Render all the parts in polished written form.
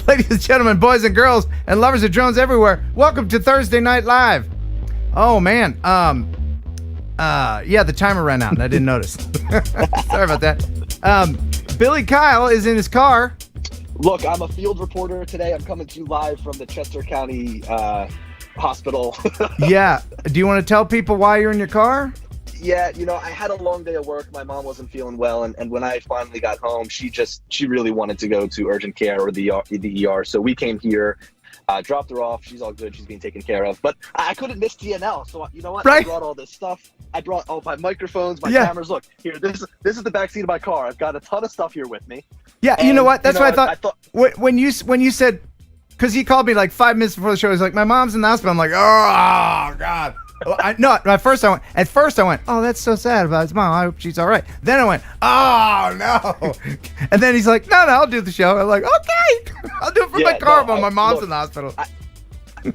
Ladies and gentlemen, boys and girls, and lovers of drones everywhere, welcome to Thursday Night Live. Oh man, yeah, the timer ran out and I didn't notice. Sorry about that. Billy Kyle is in his car. Look, I'm a field reporter today. I'm coming to you live from the Chester County Hospital. Yeah. Do you want to tell people why you're in your car? Yeah, I had a long day of work. My mom wasn't feeling well, and when I finally got home, she really wanted to go to urgent care or the ER. So we came here, dropped her off. She's all good. She's being taken care of. But I couldn't miss TNL. So you know what? Right. I brought all this stuff. I brought all my microphones, my cameras. Look, here, this is the backseat of my car. I've got a ton of stuff here with me. Yeah, and you know what? That's what I thought. When you said, because he called me like 5 minutes before the show, he's like, my mom's in the hospital. I'm like, oh God. At first I went, oh, that's so sad about his mom. I hope she's all right. Then I went, oh no. And then he's like, no, I'll do the show. I'm like, okay, I'll do it from my car, but my mom's in the hospital.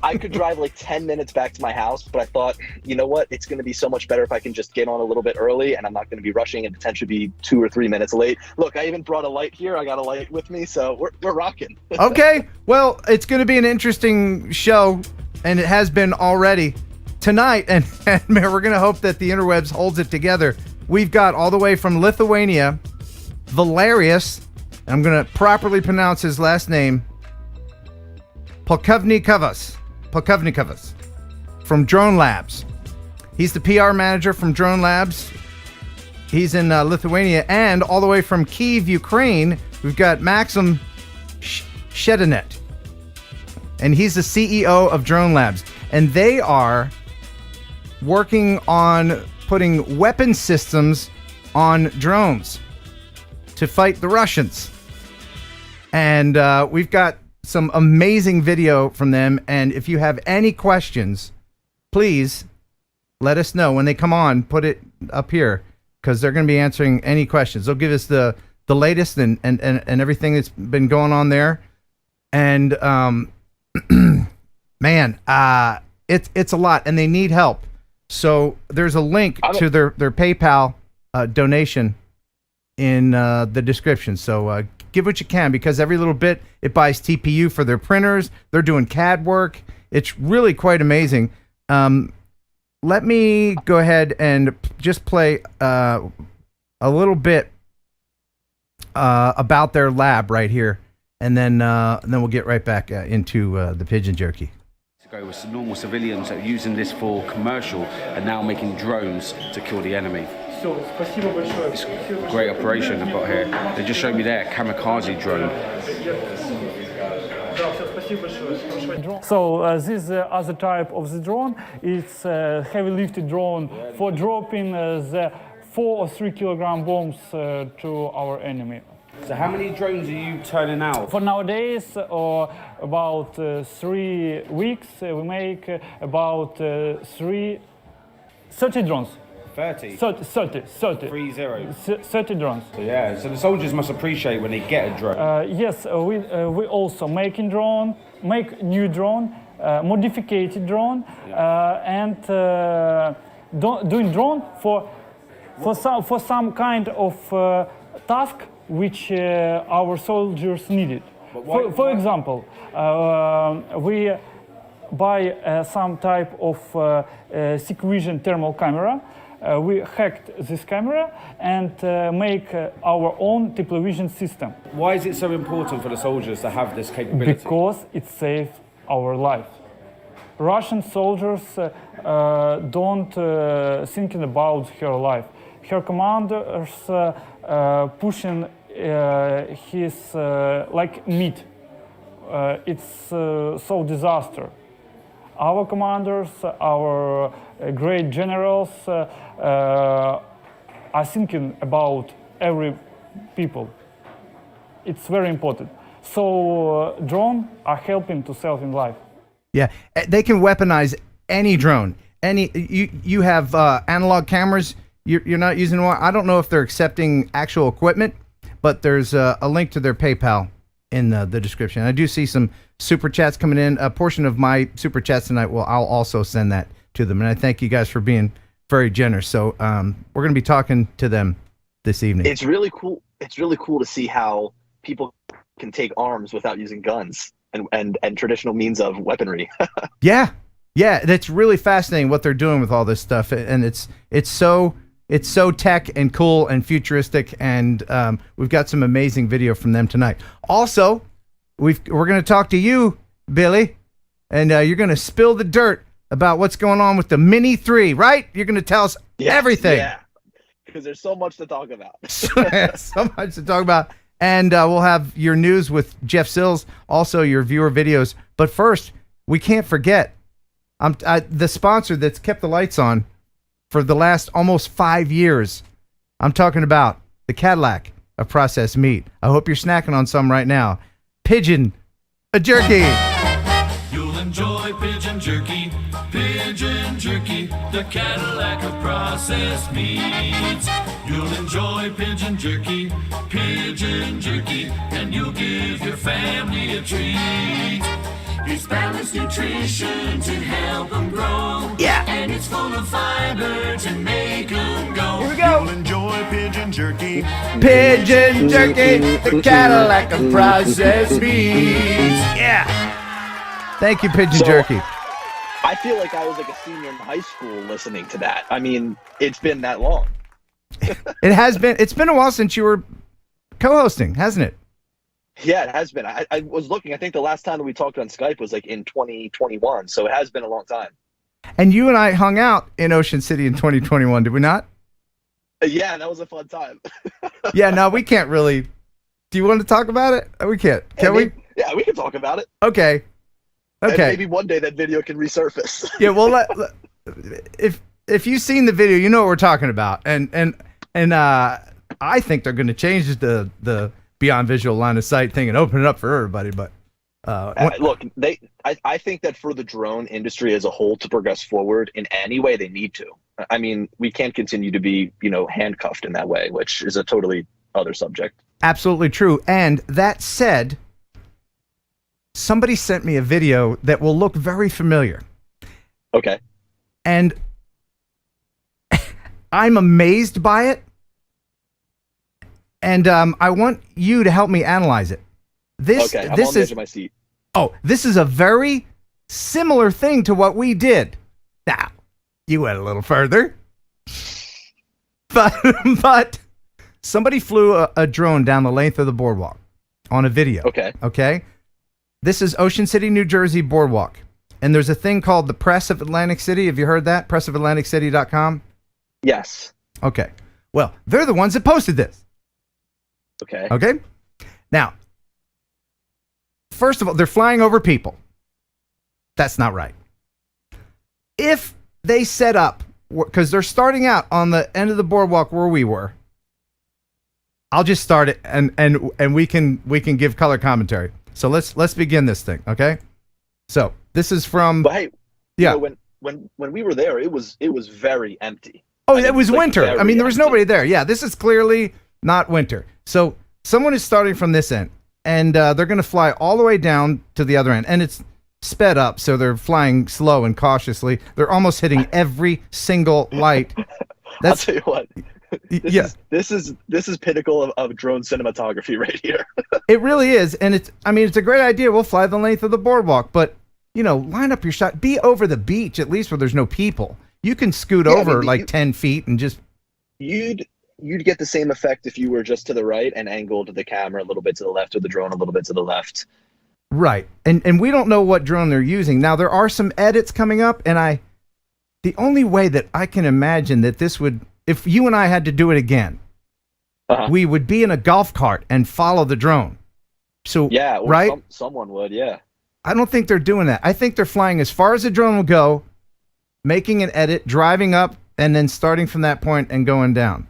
I could drive like 10 minutes back to my house, but I thought, you know what? It's going to be so much better if I can just get on a little bit early, and I'm not going to be rushing and potentially be 2 or 3 minutes late. Look, I even brought a light here. I got a light with me, so we're rocking. Okay, well, it's going to be an interesting show, and it has been already tonight, and we're going to hope that the interwebs holds it together. We've got all the way from Lithuania, Valerijus, and I'm going to properly pronounce his last name, Polkovnikovas from Drone Labs. He's the PR manager from Drone Labs. He's in Lithuania, and all the way from Kyiv, Ukraine, we've got Maxim Shedanet, and he's the CEO of Drone Labs, and they are working on putting weapon systems on drones to fight the Russians. And we've got some amazing video from them, and if you have any questions, please let us know when they come on. Put it up here, because they're going to be answering any questions. They'll give us the latest and everything that's been going on there. And man, it's a lot, and they need help. So there's a link to their PayPal donation in the description. So give what you can, because every little bit, it buys TPU for their printers. They're doing CAD work. It's really quite amazing. Let me go ahead and just play a little bit about their lab right here, and then we'll get right back into the pigeon jerky. With some normal civilians that are using this for commercial and now making drones to kill the enemy. It's a great operation I've got here. They just showed me there, kamikaze drone. So this other type of the drone, it's a heavy lifted drone for dropping the 4 or 3 kilogram bombs to our enemy. So how many drones are you turning out? For nowadays, or about 3 weeks, we make about 30 drones. 30? 30. 30 drones. So yeah, so the soldiers must appreciate when they get a drone. Yes, we also make new drone, modified drone, and doing drone for some kind of task which our soldiers needed. For example, we buy some type of Secvision thermal camera. We hacked this camera and make our own television system. Why is it so important for the soldiers to have this capability? Because it saves our life. Russian soldiers don't thinking about her life. Her commanders pushing his like meat. It's so disaster. Our commanders, our great generals are thinking about every people. It's very important. So drones are helping to save in life. Yeah, they can weaponize any drone. You have analog cameras. You're not using one. I don't know if they're accepting actual equipment, but there's a link to their PayPal in the description. I do see some super chats coming in. A portion of my super chats tonight, I'll also send that to them. And I thank you guys for being very generous. So we're going to be talking to them this evening. It's really cool. It's really cool to see how people can take arms without using guns and traditional means of weaponry. Yeah, that's really fascinating what they're doing with all this stuff, and it's so tech and cool and futuristic, and we've got some amazing video from them tonight. Also, we're going to talk to you, Billy, and you're going to spill the dirt about what's going on with the Mini 3, right? You're going to tell us everything. Yeah, because there's so much to talk about. So much to talk about. And we'll have your news with Jeff Sills, also your viewer videos. But first, we can't forget the sponsor that's kept the lights on for the last almost 5 years. I'm talking about the Cadillac of processed meat. I hope you're snacking on some right now. Pigeon jerky. You'll enjoy pigeon jerky, the Cadillac of processed meats. You'll enjoy pigeon jerky, and you'll give your family a treat. It's balanced nutrition to help them grow. Yeah. And it's full of fiber to make them go. Here we go. You'll enjoy pigeon jerky. Pigeon jerky, the Cadillac of processed meats. Yeah. Thank you, Pigeon Jerky. I feel like I was like a senior in high school listening to that. I mean, it's been that long. It has been. It's been a while since you were co-hosting, hasn't it? Yeah, it has been. I was looking. I think the last time that we talked on Skype was like in 2021. So it has been a long time. And you and I hung out in Ocean City in 2021, did we not? Yeah, that was a fun time. Yeah, no, we can't really. Do you want to talk about it? We can't. Can we? Yeah, we can talk about it. Okay. And Okay. maybe one day that video can resurface. Yeah, well, if you've seen the video, you know what we're talking about. And I think they're going to change the beyond visual line of sight thing and open it up for everybody. But look, I think that for the drone industry as a whole to progress forward in any way, they need to. I mean, we can't continue to be, handcuffed in that way, which is a totally other subject. Absolutely true. And that said, somebody sent me a video that will look very familiar. Okay. And I'm amazed by it. And I want you to help me analyze it. I'm on the edge of my seat. Oh, this is a very similar thing to what we did. Now, you went a little further. But somebody flew a drone down the length of the boardwalk on a video. Okay. This is Ocean City, New Jersey boardwalk. And there's a thing called the Press of Atlantic City. Have you heard that? PressofAtlanticCity.com? Yes. Okay. Well, they're the ones that posted this. Okay. Now, first of all, they're flying over people. That's not right. If they set up, because they're starting out on the end of the boardwalk where we were, I'll just start it and we can give color commentary. So let's begin this thing, okay? So this is from. But hey, yeah. When we were there, it was very empty. Oh, it was winter. I mean, there was nobody there. Yeah, this is clearly not winter. So someone is starting from this end, and they're going to fly all the way down to the other end, and it's sped up, so they're flying slow and cautiously. They're almost hitting every single light. I'll tell you what. This is pinnacle of drone cinematography right here. It really is, and it's a great idea. We'll fly the length of the boardwalk, but line up your shot. Be over the beach at least where there's no people. You can scoot over 10 feet and just. You'd get the same effect if you were just to the right and angled the camera a little bit to the left, or the drone a little bit to the left. Right, and we don't know what drone they're using. Now there are some edits coming up, and the only way that I can imagine that this would. If you and I had to do it again, we would be in a golf cart and follow the drone. So yeah, or right? Someone would, yeah. I don't think they're doing that. I think they're flying as far as the drone will go, making an edit, driving up, and then starting from that point and going down.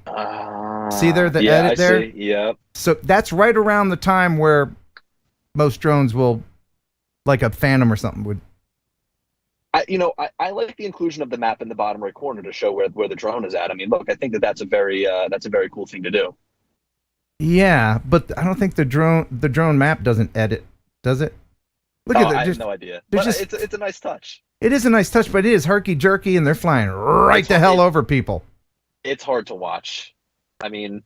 See there, the edit there? See. Yeah. So that's right around the time where most drones will, like a Phantom or something, would. I like the inclusion of the map in the bottom right corner to show where the drone is at. I mean, look, I think that's a very cool thing to do. Yeah, but I don't think the drone map doesn't edit, does it? Look at that. I have no idea. But it's a nice touch. It is a nice touch, but it is herky jerky, and they're flying right the hell over people. It's hard to watch. I mean,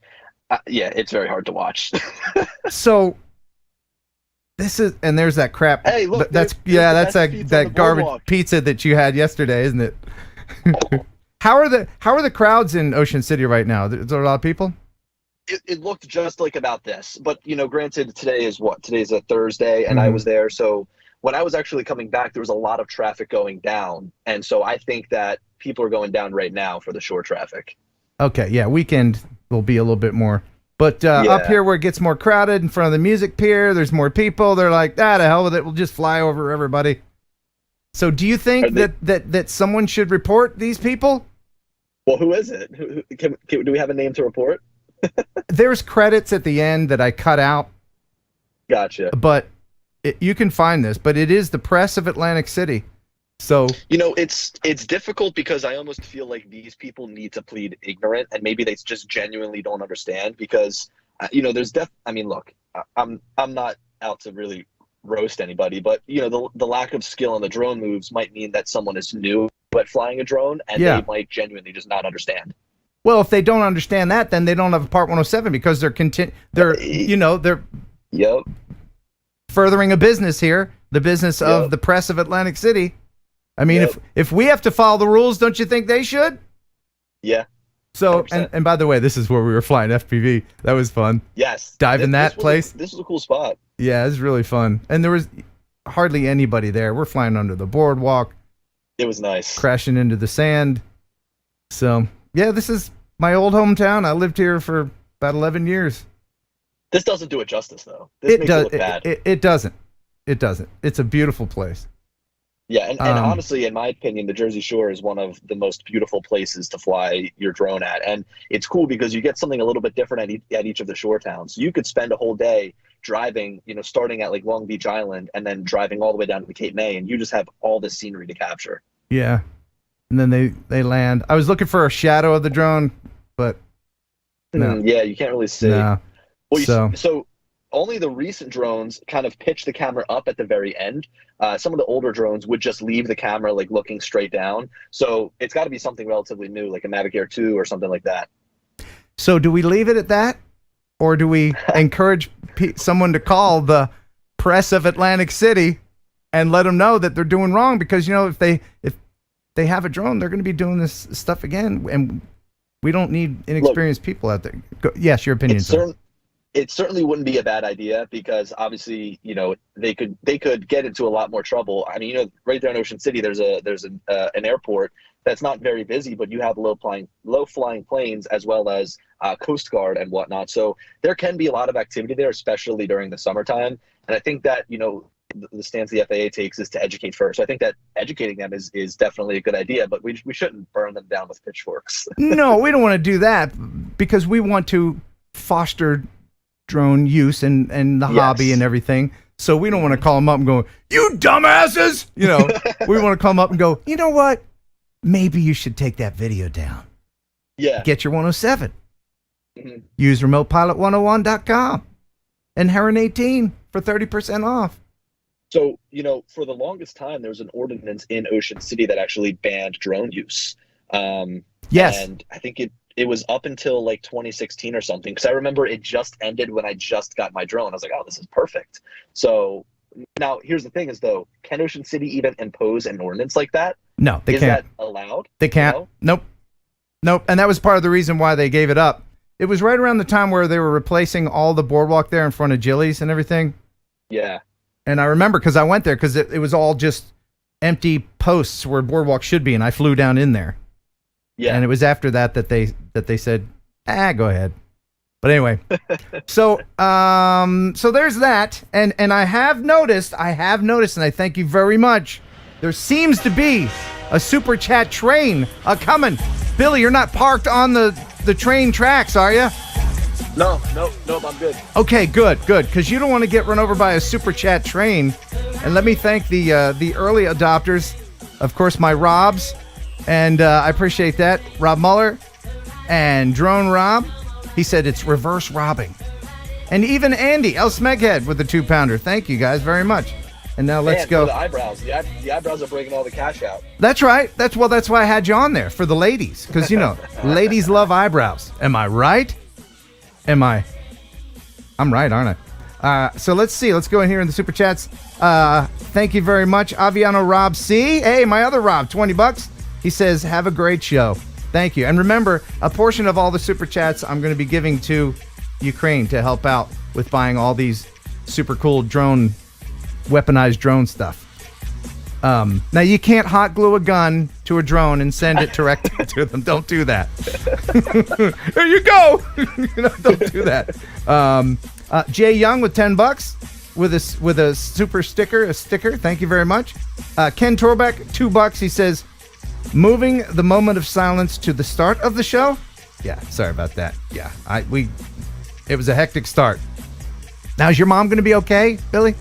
yeah, it's very hard to watch. So, And there's that crap. Hey, look, that's there's that's the best pizza on that the garbage Boardwalk. pizza that you had yesterday, isn't it? How are the crowds in Ocean City right now? Is there a lot of people? It looked just like about this, but granted, today's a Thursday, and I was there, so when I was actually coming back, there was a lot of traffic going down, and so I think that people are going down right now for the shore traffic. Okay, yeah, weekend will be a little bit more, but up here where it gets more crowded in front of the music pier, there's more people. They're like, to hell with it, we'll just fly over everybody. So, do you think that someone should report these people? Well, who is it? Do we have a name to report? There's credits at the end that I cut out. Gotcha. But you can find this, but it is the press of Atlantic City. So it's difficult because I almost feel like these people need to plead ignorant, and maybe they just genuinely don't understand because there's look, I'm not out to really roast anybody, but the lack of skill on the drone moves might mean that someone is new at flying a drone, and they might genuinely just not understand. Well, if they don't understand that, then they don't have a Part 107 because they're Yep. furthering a business here, the business of the press of Atlantic City. I mean, if we have to follow the rules, don't you think they should? Yeah. So, and by the way, this is where we were flying FPV. That was fun. Yes. Dive in that place. This was a cool spot. Yeah, it was really fun. And there was hardly anybody there. We're flying under the boardwalk. It was nice. Crashing into the sand. So, yeah, this is my old hometown. I lived here for about 11 years. This doesn't do it justice, though. This makes it look bad. It doesn't. It doesn't. It's a beautiful place. Yeah, and honestly, in my opinion, the Jersey Shore is one of the most beautiful places to fly your drone at. And it's cool because you get something a little bit different at each of the shore towns. You could spend a whole day driving, starting at like Long Beach Island and then driving all the way down to the Cape May, and you just have all this scenery to capture. Yeah. And then they land. I was looking for a shadow of the drone, but no. Yeah, you can't really see. No. Well, so only the recent drones kind of pitch the camera up at the very end. Some of the older drones would just leave the camera like looking straight down. So it's got to be something relatively new, like a Mavic Air 2 or something like that. So do we leave it at that? Or do we encourage someone to call the press of Atlantic City and let them know that they're doing wrong? Because, if they have a drone, they're going to be doing this stuff again. And we don't need inexperienced people out there. Yes, your opinion, sir. It certainly wouldn't be a bad idea because obviously, they could get into a lot more trouble. I mean, right there in Ocean City, there's an airport that's not very busy, but you have low flying planes as well as Coast Guard and whatnot. So there can be a lot of activity there, especially during the summertime. And I think that, the stance the FAA takes is to educate first. So I think that educating them is definitely a good idea, but we shouldn't burn them down with pitchforks. No, we don't want to do that because we want to foster drone use and the hobby and everything. So we don't want to call them up and go, "You dumbasses!" We want to call them up and go, "You know what? Maybe you should take that video down. Yeah. Get your 107. Use remotepilot101.com and Heron 18 for 30% off." So, for the longest time, there was an ordinance in Ocean City that actually banned drone use. Yes. And I think it was up until like 2016 or something, because I remember it just ended when I just got my drone. I was like, oh, this is perfect. So now here's the thing is, though, can Ocean City even impose an ordinance like that? No, they can't. Is that allowed? They can't. No? Nope. And that was part of the reason why they gave it up. It was right around the time where they were replacing all the boardwalk there in front of Jilly's and everything. Yeah. And I remember because I went there because it was all just empty posts where boardwalk should be, and I flew down in there. Yeah. And it was after that they said, go ahead. But anyway, so there's that. And I have noticed, and I thank you very much. There seems to be a super chat train coming. Billy, you're not parked on the train tracks, are you? No, I'm good. Okay, good, because you don't want to get run over by a super chat train. And let me thank the early adopters, of course, my Robs. And I appreciate that. Rob Muller and Drone Rob. He said it's reverse robbing. And even Andy, El Smeghead with the 2-pounder. Thank you guys very much. And now let's go. The eyebrows. The eyebrows are breaking all the cash out. That's right. That's why I had you on there, for the ladies. Because, ladies love eyebrows. Am I right? I'm right, aren't So let's see. Let's go in here in the super chats. Thank you very much, Aviano Rob C. Hey, my other Rob, $20. He says, "Have a great show." Thank you. And remember, a portion of all the super chats I'm going to be giving to Ukraine to help out with buying all these super cool weaponized drone stuff. Now you can't hot glue a gun to a drone and send it directly to them. Don't do that. There you go. Don't do that. Jay Young with $10 with a super sticker, a sticker. Thank you very much. Ken Torbeck, $2. He says, "Moving the moment of silence to the start of the show." Yeah, sorry about that. Yeah, it was a hectic start. Now, is your mom going to be okay, Billy?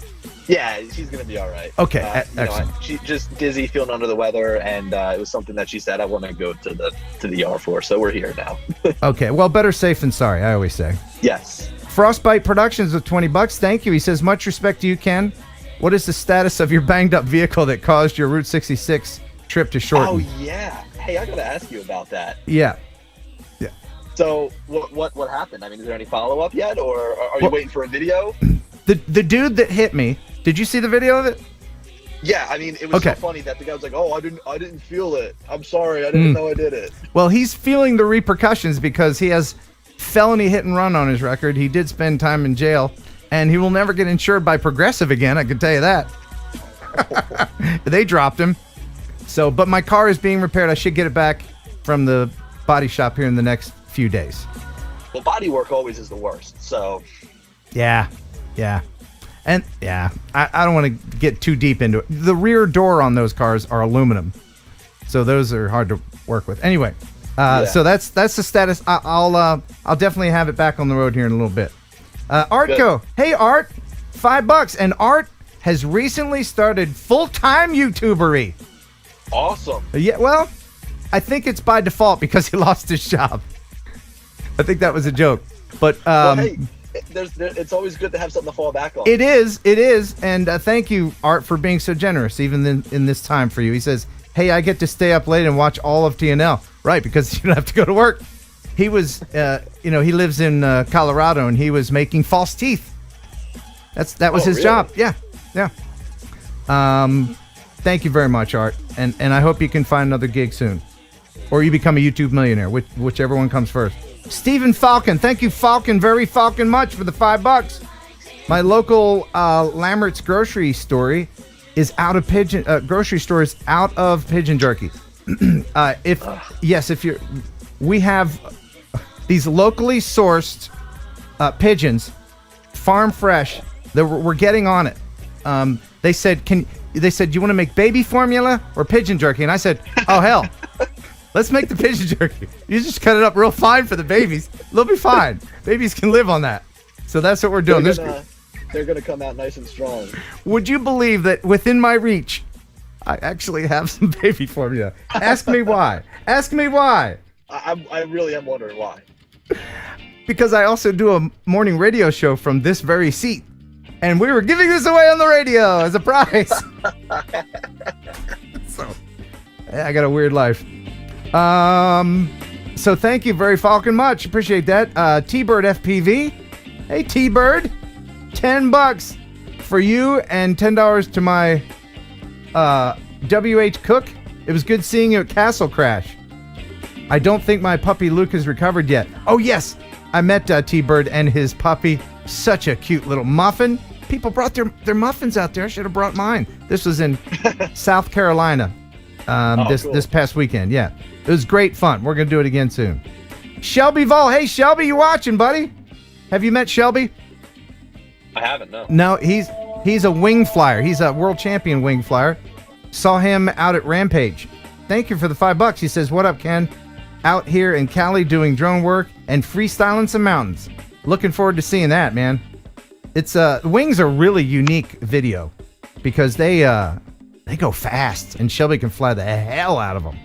Yeah, she's gonna be all right. Okay, excellent. She's just dizzy, feeling under the weather, and it was something that she said, "I want to go to the ER for." So we're here now. Okay, well, better safe than sorry, I always say. Yes. Frostbite Productions with $20. Thank you. He says, "Much respect to you, Ken. What is the status of your banged up vehicle that caused your Route 66 trip to shorten?" Oh yeah. Hey, I gotta ask you about that. Yeah. So what happened? I mean, is there any follow up yet, or are you waiting for a video? The dude that hit me. Did you see the video of it? Yeah, I mean, it was so funny that the guy was like, "Oh, I didn't feel it. I'm sorry, I didn't know I did it." Well, he's feeling the repercussions because he has felony hit and run on his record. He did spend time in jail, and he will never get insured by Progressive again. I can tell you that. They dropped him. So, but my car is being repaired. I should get it back from the body shop here in the next few days. Well, body work always is the worst. So. Yeah. And I don't want to get too deep into it. The rear door on those cars are aluminum, so those are hard to work with. Anyway, so that's the status. I'll definitely have it back on the road here in a little bit. Artco, hey Art, $5, and Art has recently started full-time YouTubery. Awesome. Yeah, well, I think it's by default because he lost his job. I think that was a joke, but well, hey. It's always good to have something to fall back on. It is, and thank you, Art, for being so generous, even in this time for you. He says, "Hey, I get to stay up late and watch all of TNL, right? Because you don't have to go to work." He was, he lives in Colorado, and he was making false teeth. That was his job. Yeah. Thank you very much, Art, and I hope you can find another gig soon, or you become a YouTube millionaire, whichever one comes first. Stephen Falcon, thank you, Falcon, very Falcon much for the $5. My local Lambert's grocery store is out of pigeon jerky. We have these locally sourced pigeons, farm fresh. That we're getting on it. They said, "Do you want to make baby formula or pigeon jerky?" And I said, "Oh hell." Let's make the pigeon jerky. You just cut it up real fine for the babies. They'll be fine. Babies can live on that. So that's what we're doing. They're going to come out nice and strong. Would you believe that within my reach, I actually have some baby formula? Ask me why. I really am wondering why. Because I also do a morning radio show from this very seat. And we were giving this away on the radio as a prize. So, I got a weird life. So thank you very Falcon much. Appreciate that. T-Bird FPV. Hey T-Bird. $10 for you and $10 to my WH Cook. It was good seeing you at Castle Crash. I don't think my puppy Luke has recovered yet. Oh yes, I met T-Bird and his puppy. Such a cute little muffin. People brought their muffins out there. I should have brought mine. This was in South Carolina. Cool. This past weekend, yeah. It was great fun. We're going to do it again soon. Shelby Vol. Hey, Shelby, you watching, buddy? Have you met Shelby? I haven't, no. No, he's a wing flyer. He's a world champion wing flyer. Saw him out at Rampage. Thank you for the $5. He says, "What up, Ken? Out here in Cali doing drone work and freestyling some mountains. Looking forward to seeing that, man." It's Wings are really unique video because they go fast, and Shelby can fly the hell out of them.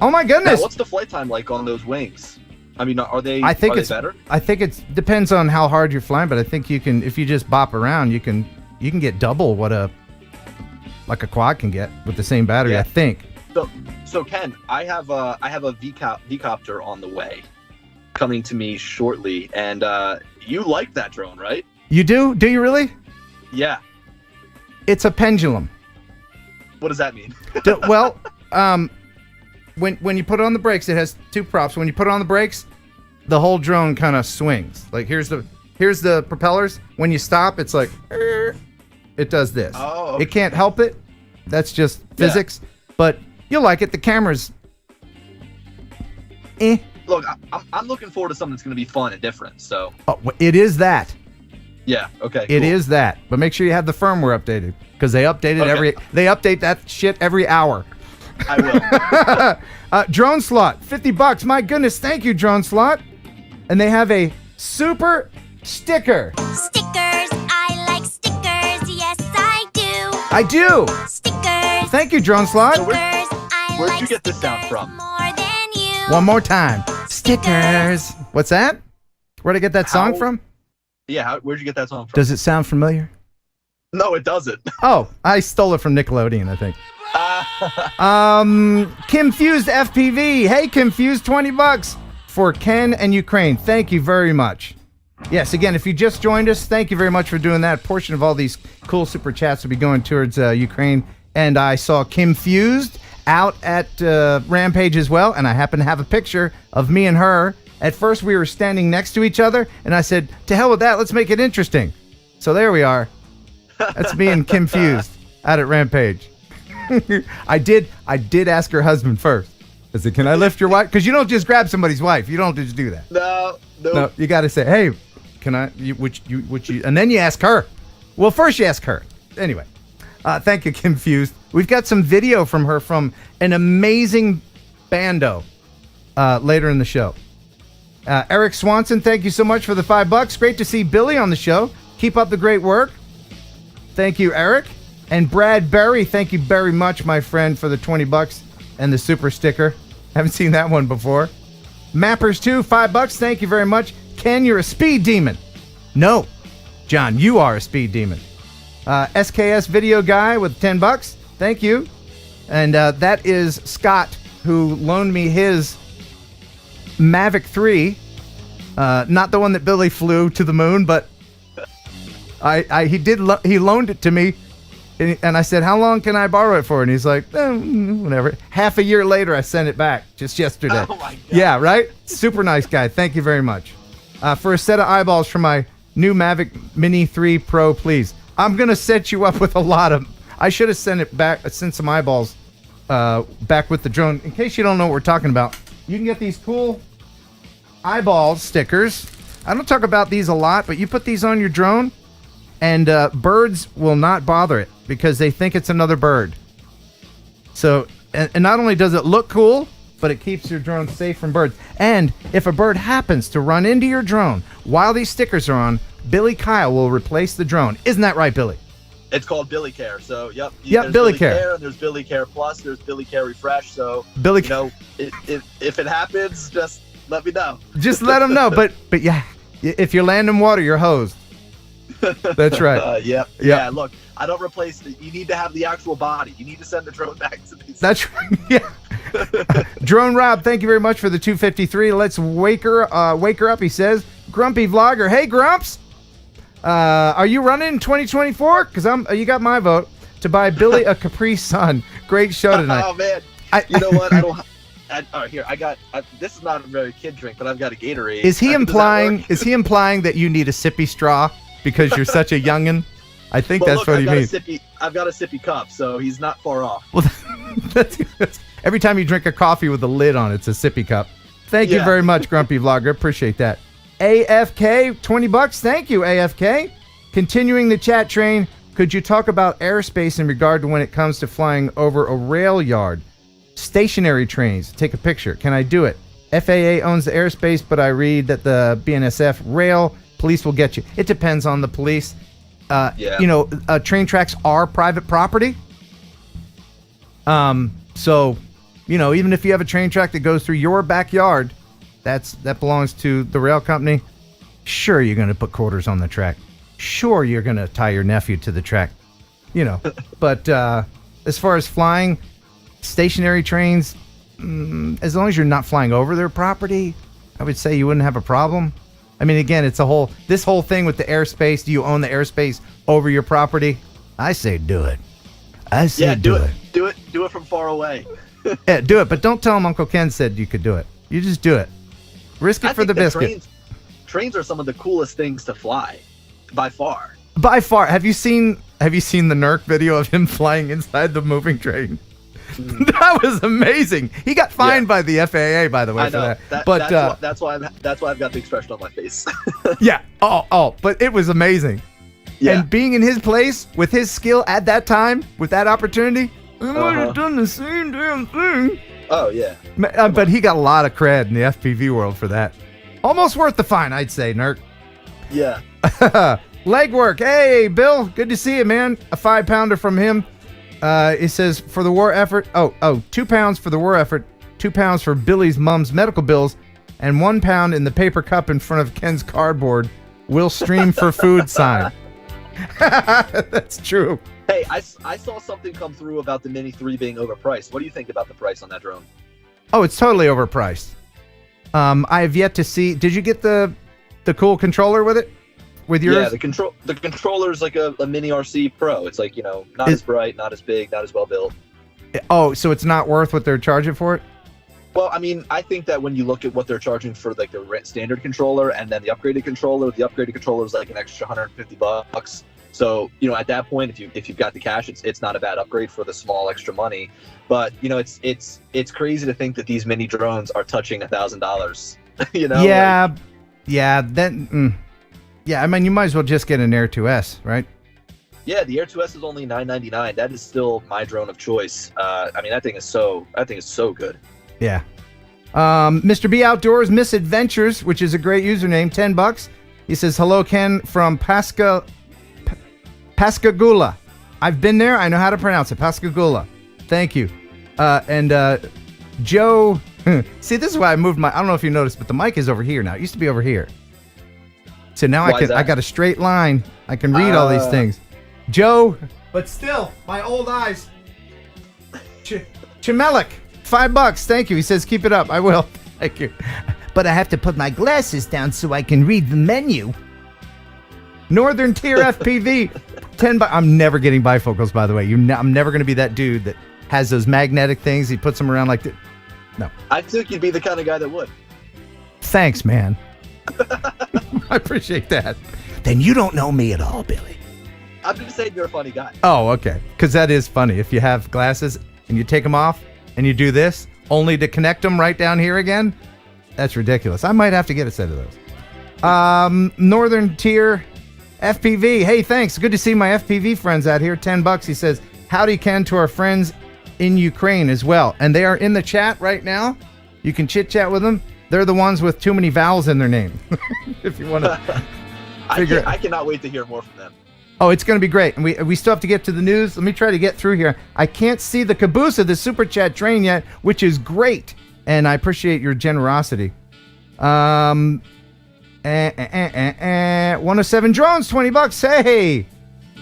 Oh my goodness! Now, what's the flight time like on those wings? I mean, are they better? I think it depends on how hard you're flying, but I think you can, if you just bop around, you can get double what a quad can get with the same battery. Yeah. I think. So Ken, I have a V-copter on the way, coming to me shortly, and you like that drone, right? You do? Do you really? Yeah. It's a pendulum. What does that mean? Well, when you put it on the brakes, it has two props. When you put it on the brakes, the whole drone kind of swings. Like here's the propellers. When you stop, it's like it does this. Oh, okay. It can't help it. That's just physics. But you'll like it. The camera's Look, I'm looking forward to something that's going to be fun and different. So it is that. yeah, okay. It cool. is that. But make sure you have the firmware updated because they update it they update that shit every hour. I will. Drone Slot, $50. My goodness, thank you, Drone Slot. And they have a super sticker. Stickers, I like stickers, yes I do. I do. Stickers, Thank you, Drone Slot. So stickers, I where'd like you get this sound stickers from? more than you. One more time. Stickers. What's that? Where'd I get that song How- from? Yeah, where'd you get that song from? Does it sound familiar? No, it doesn't. Oh, I stole it from Nickelodeon, I think. Kim Fused FPV. Hey, Kim Fused, $20 for Ken and Ukraine. Thank you very much. Yes, again, if you just joined us, thank you very much for doing that. A portion of all these cool super chats will be going towards Ukraine. And I saw Kim Fused out at Rampage as well, and I happen to have a picture of me and her. At first, we were standing next to each other, and I said, to hell with that, let's make it interesting. So there we are. That's me and Kim Fused out at Rampage. I did ask her husband first. I said, can I lift your wife? Because you don't just grab somebody's wife. You don't just do that. No. You got to say, hey, can I, which you, and then you ask her. Well, first you ask her. Anyway, thank you, Kim Fused. We've got some video from her from an amazing bando later in the show. Eric Swanson, thank you so much for the $5. Great to see Billy on the show. Keep up the great work. Thank you, Eric. And Brad Berry, thank you very much, my friend, for the $20 and the super sticker. Haven't seen that one before. Mappers 2, $5. Thank you very much. Ken, you're a speed demon. No, John, you are a speed demon. SKS video guy with $10. Thank you. And that is Scott, who loaned me his Mavic 3. Not the one that Billy flew to the moon, but he loaned it to me. And I said, how long can I borrow it for? And he's like, whatever. Half a year later, I sent it back just yesterday. Oh, my God. Yeah, right? Super nice guy. Thank you very much. For a set of eyeballs for my new Mavic Mini 3 Pro, please. I'm going to set you up with a lot of... I should have sent some eyeballs back with the drone. In case you don't know what we're talking about, you can get these cool eyeball stickers. I don't talk about these a lot, but you put these on your drone, and birds will not bother it because they think it's another bird. So, and not only does it look cool, but it keeps your drone safe from birds. And if a bird happens to run into your drone while these stickers are on, Billy Kyle will replace the drone. Isn't that right, Billy? It's called Billy Care. So, yep. Yep, There's Billy Care. And there's Billy Care Plus. There's Billy Care Refresh. So, Billy, if it happens, just let me know. Just let them know. But yeah, if you land in water, you're hosed. That's right. Yeah. Look, I don't replace it. You need to have the actual body. You need to send the drone back to these. That's right. Yeah. Drone Rob, thank you very much for the 253. Let's wake her up. He says, Grumpy Vlogger. Hey, Grumps. Are you running in 2024? Because you got my vote to buy Billy a Capri Sun. Great show tonight. Oh man. You know what? I don't. Here, this is not a very kid drink, but I've got a Gatorade. Is he implying that you need a sippy straw because you're such a youngin'? I think that's what he means. I've got a sippy cup, so he's not far off. Well, that's every time you drink a coffee with a lid on, it's a sippy cup. Thank you very much, Grumpy Vlogger. Appreciate that. AFK, $20. Thank you, AFK. Continuing the chat train, could you talk about airspace in regard to when it comes to flying over a rail yard? Stationary trains, take a picture. Can I do it? FAA owns the airspace, but I read that the BNSF rail police will get you. It depends on the police. Train tracks are private property. So, even if you have a train track that goes through your backyard, that belongs to the rail company. Sure, you're going to put quarters on the track. Sure, you're going to tie your nephew to the track. But as far as flying stationary trains, as long as you're not flying over their property, I would say you wouldn't have a problem. I mean, again, it's this whole thing with the airspace. Do you own the airspace over your property? I say do it. I say do it. Do it from far away. Yeah, do it, but don't tell them Uncle Ken said you could do it. You just do it. Risk it for the biscuit. Trains are some of the coolest things to fly, by far. By far. Have you seen the Nurk video of him flying inside the moving train? That was amazing. He got fined by the FAA, by the way, I know. for that. But that's why I've got the expression on my face. yeah. Oh, but it was amazing. Yeah. And being in his place with his skill at that time, with that opportunity, I might have done the same damn thing. Oh yeah. But he got a lot of cred in the FPV world for that. Almost worth the fine, I'd say, Nurk. Yeah. Legwork. Hey, Bill. Good to see you, man. A 5-pounder from him. It says for the war effort. Oh, 2 pounds for the war effort. 2 pounds for Billy's mom's medical bills, and 1 pound in the paper cup in front of Ken's cardboard. Will stream for food sign. That's true. Hey, I saw something come through about the Mini 3 being overpriced. What do you think about the price on that drone? Oh, it's totally overpriced. I have yet to see. Did you get the cool controller with it? With yours? Yeah, the controller is like a Mini RC Pro. It's like, not as bright, not as big, not as well built. Oh, so it's not worth what they're charging for it? Well, I mean, I think that when you look at what they're charging for like the standard controller and then the upgraded controller is like an extra $150. So, at that point, if you've got the cash, it's not a bad upgrade for the small extra money. But, it's crazy to think that these mini drones are touching $1,000. Yeah. Yeah. Yeah, I mean, you might as well just get an Air 2S, right? Yeah, the Air 2S is only $999. That is still my drone of choice. I mean, that thing is so good. Yeah. Mr. B Outdoors Misadventures, which is a great username, $10. He says, hello, Ken from Pascagoula. I've been there. I know how to pronounce it. Pascagoula. Thank you. And Joe, see, this is why I moved I don't know if you noticed, but the mic is over here now. It used to be over here. So now I got a straight line. I can read all these things. Joe, but still, my old eyes. Chimelik, $5. Thank you. He says, keep it up. I will. Thank you. But I have to put my glasses down so I can read the menu. Northern Tier FPV, $10. I'm never getting bifocals, by the way. I'm never going to be that dude that has those magnetic things. He puts them around like that. No. I think you'd be the kind of guy that would. Thanks, man. I appreciate that. Then you don't know me at all, Billy. I'm just saying you're a funny guy. Oh, okay. Because that is funny. If you have glasses and you take them off and you do this, only to connect them right down here again, that's ridiculous. I might have to get a set of those. Northern Tier FPV. Hey, thanks. Good to see my FPV friends out here. $10. He says, howdy, Ken, to our friends in Ukraine as well. And they are in the chat right now. You can chit-chat with them. They're the ones with too many vowels in their name. If you want to figure I cannot wait to hear more from them. Oh, it's going to be great. And we still have to get to the news. Let me try to get through here. I can't see the caboose of the Super Chat train yet, which is great. And I appreciate your generosity. 107 Drones, $20.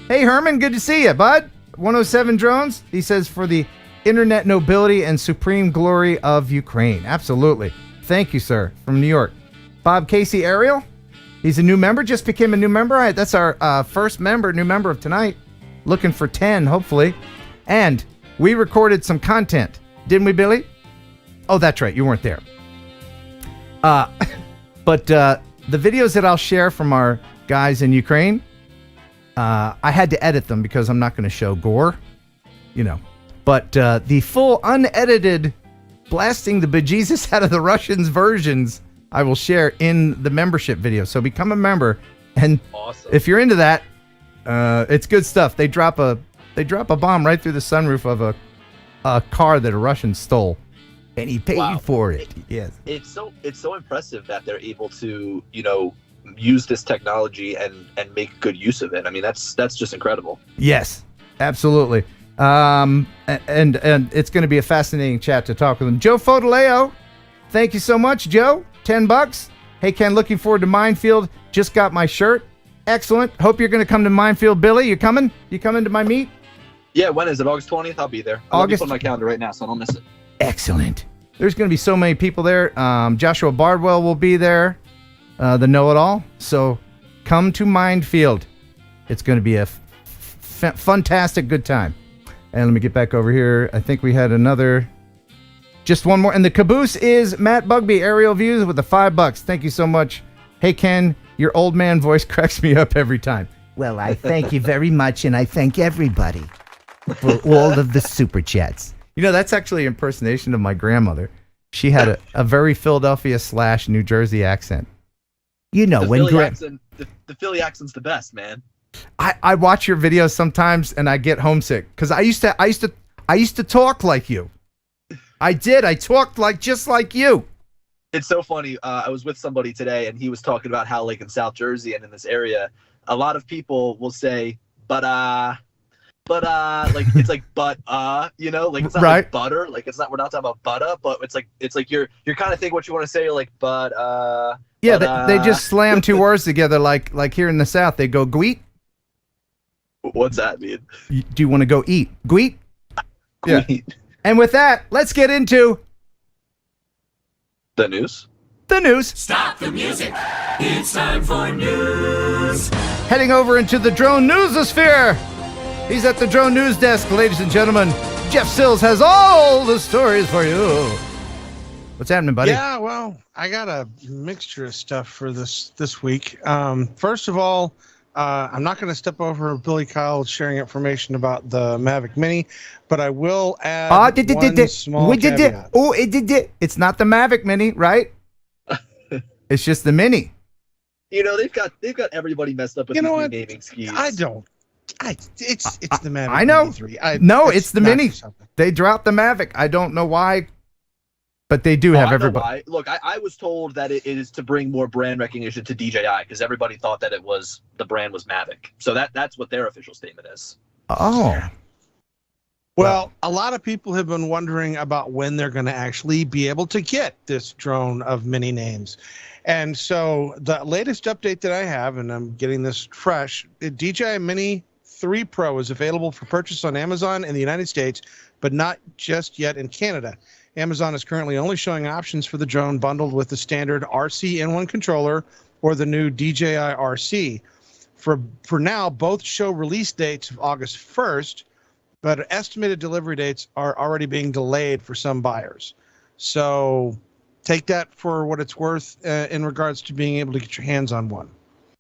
Hey, Herman, good to see you, bud. 107 Drones. He says, for the internet nobility and supreme glory of Ukraine. Absolutely. Thank you, sir. From New York. Bob Casey Ariel. He's a new member. Just became a new member. All right, that's our first new member of tonight. Looking for 10, hopefully. And we recorded some content. Didn't we, Billy? Oh, that's right. You weren't there. But the videos that I'll share from our guys in Ukraine, I had to edit them because I'm not going to show gore, But the full unedited blasting the bejesus out of the Russians versions, I will share in the membership video. So become a member, and awesome. If you're into that, it's good stuff. They drop a bomb right through the sunroof of a car that a Russian stole, and he paid for it. Yes, it's so impressive that they're able to use this technology and make good use of it. I mean, that's just incredible. Yes, absolutely. And it's going to be a fascinating chat to talk with him. Joe Fodoleo, thank you so much, Joe. $10. Hey, Ken, looking forward to Minefield. Just got my shirt. Excellent. Hope you're going to come to Minefield. Billy, you coming? You coming to my meet? Yeah, when is it? August 20th? I'll be there. I'll put on my calendar right now so I don't miss it. Excellent. There's going to be so many people there. Joshua Bardwell will be there. the know-it-all. So come to Mindfield. It's going to be a fantastic good time. And let me get back over here. I think we had just one more. And the caboose is Matt Bugby, Aerial Views with the $5. Thank you so much. Hey, Ken, your old man voice cracks me up every time. Well, I thank you very much, and I thank everybody for all of the super chats. You know, that's actually an impersonation of my grandmother. She had a very Philadelphia / New Jersey accent. You know, The when Philly accent, the Philly accent's the best, man. I watch your videos sometimes and I get homesick because I used to talk like you. I talked just like you. It's so funny. I was with somebody today, and he was talking about how, like, in South Jersey and in this area, a lot of people will say, but like, it's like, you know, like, it's not right. like butter. Like, we're not talking about butter, but it's like you're kind of thinking what you want to say. You're like, yeah, they just slam two words together. Like here in the South, they go gweet. What's that mean? Do you want to go eat? Gweet? Yeah. And with that, let's get into the news. Stop the music. It's time for news. Heading over into the drone newsosphere. He's at the drone news desk, ladies and gentlemen. Jeff Sills has all the stories for you. What's happening, buddy? Yeah, well, I got a mixture of stuff for this week. First of all, I'm not going to step over Billy Kyle sharing information about the Mavic Mini, but I will add one small caveat. It's not the Mavic Mini, right? It's just the Mini. You know, they've got everybody messed up with these new naming schemes. It's the Mavic. I know. Mini 3. It's the Mini. They dropped the Mavic. I don't know why, but they do have everybody. Look, I was told that it is to bring more brand recognition to DJI because everybody thought that the brand was Mavic. So that's what their official statement is. Oh. Well, a lot of people have been wondering about when they're going to actually be able to get this drone of many names. And so the latest update that I have, and I'm getting this fresh, the DJI Mini 3 Pro is available for purchase on Amazon in the United States, but not just yet in Canada. Amazon is currently only showing options for the drone bundled with the standard RC N1 controller or the new DJI RC. For now, both show release dates of August 1st, but estimated delivery dates are already being delayed for some buyers. So take that for what it's worth in regards to being able to get your hands on one.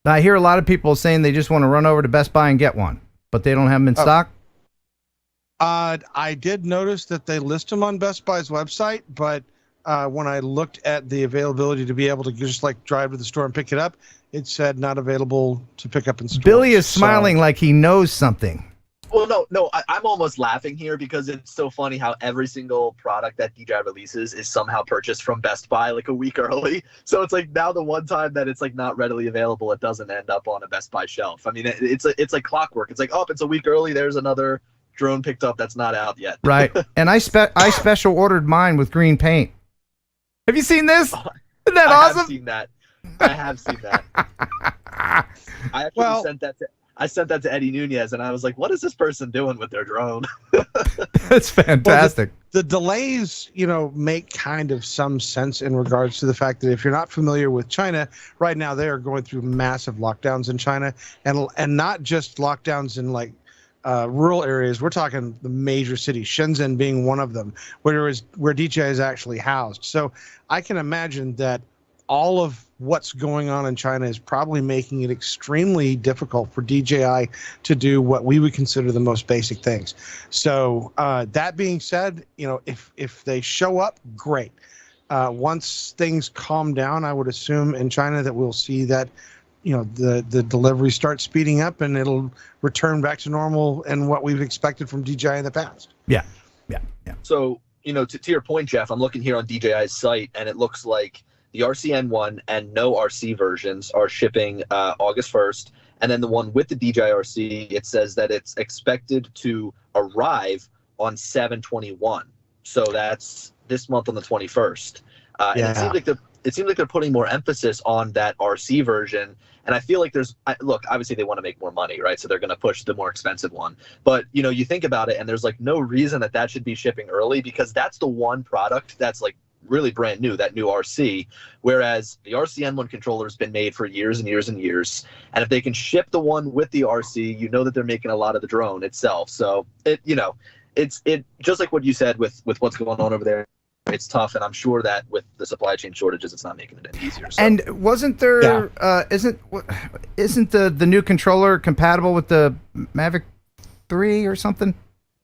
I hear a lot of people saying they just want to run over to Best Buy and get one, but they don't have them in stock. I did notice that they list them on Best Buy's website, but when I looked at the availability to be able to just like drive to the store and pick it up, it said not available to pick up in store. Billy is smiling like he knows something. Well, no, I'm almost laughing here because it's so funny how every single product that DJI releases is somehow purchased from Best Buy like a week early. So it's like now the one time that it's like not readily available, it doesn't end up on a Best Buy shelf. I mean, it's like clockwork. It's like, oh, it's a week early. There's another drone picked up that's not out yet. Right. And I special ordered mine with green paint. Have you seen this? Isn't that awesome? I have seen that. I actually sent that to Eddie Nunez, and I was like, what is this person doing with their drone? That's fantastic. Well, the delays, make kind of some sense in regards to the fact that if you're not familiar with China, right now they are going through massive lockdowns in China, and not just lockdowns in like rural areas. We're talking the major cities, Shenzhen being one of them, where DJI is actually housed. So I can imagine that all of what's going on in China is probably making it extremely difficult for DJI to do what we would consider the most basic things. So that being said, if they show up, great. Once things calm down, I would assume in China that we'll see that, the delivery start speeding up and it'll return back to normal and what we've expected from DJI in the past. Yeah. So, to your point, Jeff, I'm looking here on DJI's site and it looks like the RCN1 and no RC versions are shipping August 1st. And then the one with the DJI RC, it says that it's expected to arrive on 7/21. So that's this month on the 21st. And it seems like they're putting more emphasis on that RC version. And I feel like obviously they want to make more money, right? So they're going to push the more expensive one. But, you think about it and there's like no reason that should be shipping early because that's the one product that's like really brand new, that new RC, whereas the RCN1 controller has been made for years and years and years. And if they can ship the one with the RC, you know that they're making a lot of the drone itself. So it just like what you said with what's going on over there. It's tough, and I'm sure that with the supply chain shortages, it's not making it any easier. So. And wasn't there isn't the new controller compatible with the Mavic 3 or something?